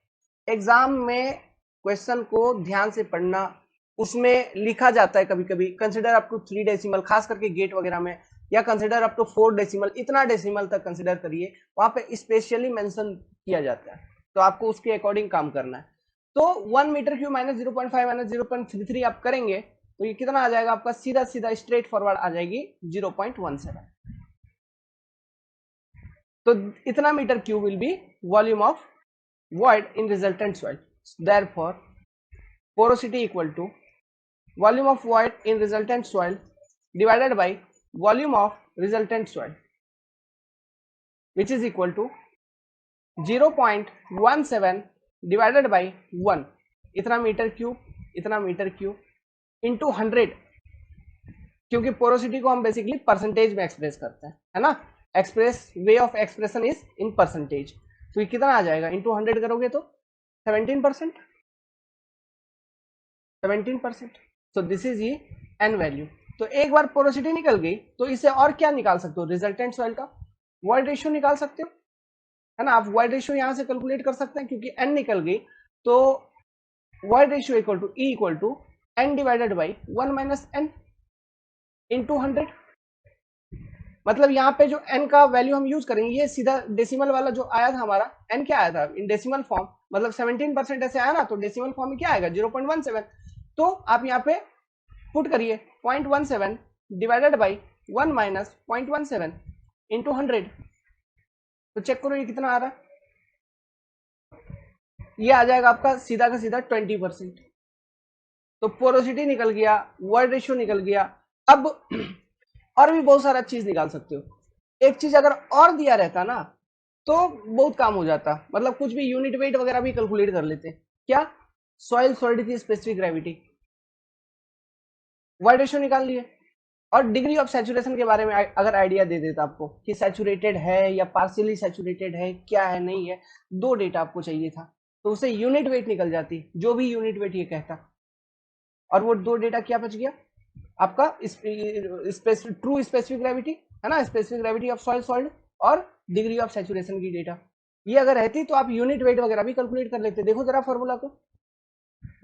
एग्जाम में क्वेश्चन को ध्यान से पढ़ना, उसमें लिखा जाता है कभी कभी कंसिडर अप टू 3 डेसिमल, खास करके गेट वगैरह में, या कंसिडर अप टू 4 डेसिमल, इतना डेसिमल तक कंसिडर करिए, वहां पे स्पेशली मेंशन किया जाता है, तो आपको उसके अकॉर्डिंग काम करना है। तो 1 मीटर क्यूब माइनस 0.5 माइनस 0.33 आप करेंगे तो ये कितना आ जाएगा आपका, सीधा सीधा स्ट्रेट फॉरवर्ड आ जाएगी 0.17। तो इतना metre cube will be volume of void in resultant soil. Therefore, porosity equal to volume of void in resultant soil divided by volume of resultant soil, which is equal to 0.17 divided by 1, इतना metre cube into 100, क्योंकि porosity को हम basically percentage में express करते हैं, है ना। Way of expression is in percentage. तो ये कितना आ जाएगा, इंटू 100 करोगे तो 17%, 17%। सो दिस इज ये एन वैल्यू। तो एक बार पोरोसिटी निकल गई तो इसे और क्या निकाल सकते हो, रिजल्टेंट सॉइल का वॉइड रेशियो निकाल सकते हो, है ना। आप वॉइड रेशियो यहां से कैलकुलेट कर सकते हैं, क्योंकि एन निकल गई तो void ratio equal to E equal to N divided by 1 minus N into 100। मतलब यहाँ पे जो n का वैल्यू हम यूज करेंगे, ये सीधा डेसिमल वाला जो आया था हमारा n क्या आया था इन डेसिमल फॉर्म, मतलब 17% ऐसे आया ना, तो डेसिमल फॉर्म में क्या आएगा 0.17। तो आप यहाँ पे पुट करिए 0.17 डिवाइडेड बाई 1 माइनस 0.17 इंटू 100। तो चेक करो ये कितना आ रहा है, ये आ जाएगा आपका सीधा का सीधा 20%। तो पोरोसिटी निकल गया, वॉइड रेशियो निकल गया। अब और भी बहुत सारा चीज निकाल सकते हो। एक चीज अगर और दिया रहता ना तो बहुत काम हो जाता, मतलब कुछ भी यूनिट वेट वगैरह भी कैलकुलेट कर लेते। क्या, soil solidity specific gravity, void ratio निकाल लिए, और डिग्री ऑफ सैचुरेशन के बारे में अगर आइडिया दे देता आपको कि सैचुरेटेड है या पार्शियली सैचुरेटेड है, क्या है नहीं है, दो डेटा आपको चाहिए था, तो उसे यूनिट वेट निकल जाती, जो भी यूनिट वेट ये कहता। और वो दो डेटा क्या बच गया आपका, ट्रू स्पेसिफिक ग्रेविटी, है ना, specific gravity of soil solid, और डिग्री ऑफ सैचुरेशन की डेटा। ये अगर रहती तो आप यूनिट वेट वगैरह भी कैलकुलेट कर लेते। देखो जरा फॉर्मूला को,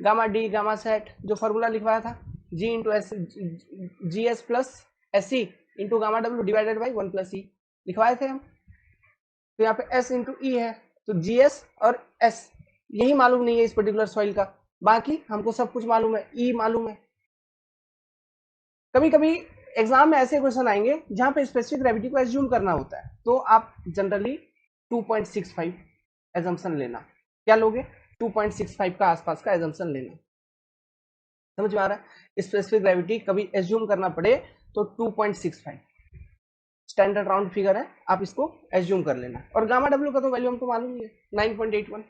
गामा डी गामा सेट जो फॉर्मूला लिखवाया था, G into S G S plus S C into gamma W divided by 1 plus E लिखवाए थे हम। तो यहाँ पे एस इंटू ई है, तो जी एस और एस यही मालूम नहीं है इस पर्टिकुलर सॉइल का, बाकी हमको सब कुछ मालूम है, ई मालूम है। कभी कभी एग्जाम में ऐसे क्वेश्चन आएंगे जहां पे स्पेसिफिक ग्रेविटी को एज्यूम करना होता है, तो आप जनरली 2.65 एजम्पशन लेना। क्या लोगे, 2.65 का आसपास का एजम्पशन लेना। समझ में आ रहा है, स्पेसिफिक ग्रेविटी कभी एज्यूम करना पड़े तो 2.65 स्टैंडर्ड राउंड फिगर है, आप इसको एज्यूम कर लेना। और गामा डब्ल्यू का तो वैल्यू हमको मालूम ही है, 9.81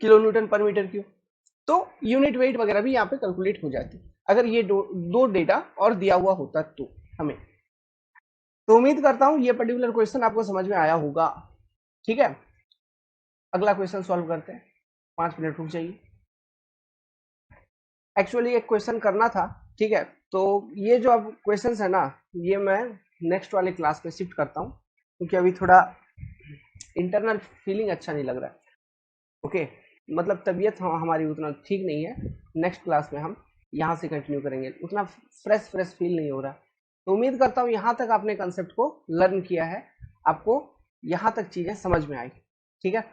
किलो न्यूटन पर मीटर क्यूब। तो यूनिट वेट वगैरह भी यहाँ पे कैलकुलेट हो जाती अगर ये दो डेटा और दिया हुआ होता तो हमें। तो उम्मीद करता हूं ये पर्टिकुलर क्वेश्चन आपको समझ में आया होगा। ठीक है, अगला क्वेश्चन सॉल्व करते हैं, 5 मिनट रुक जाइए। एक्चुअली एक क्वेश्चन करना था, ठीक है, तो ये जो अब क्वेश्चंस है ना, ये मैं नेक्स्ट वाले क्लास में शिफ्ट करता हूँ, क्योंकि अभी थोड़ा इंटरनल फीलिंग अच्छा नहीं लग रहा है। ओके, मतलब तबीयत हमारी उतना ठीक नहीं है। नेक्स्ट क्लास में हम यहाँ से कंटिन्यू करेंगे, उतना फ्रेश फील नहीं हो रहा। तो उम्मीद करता हूँ यहाँ तक आपने कंसेप्ट को लर्न किया है, आपको यहाँ तक चीजें समझ में आई। ठीक है।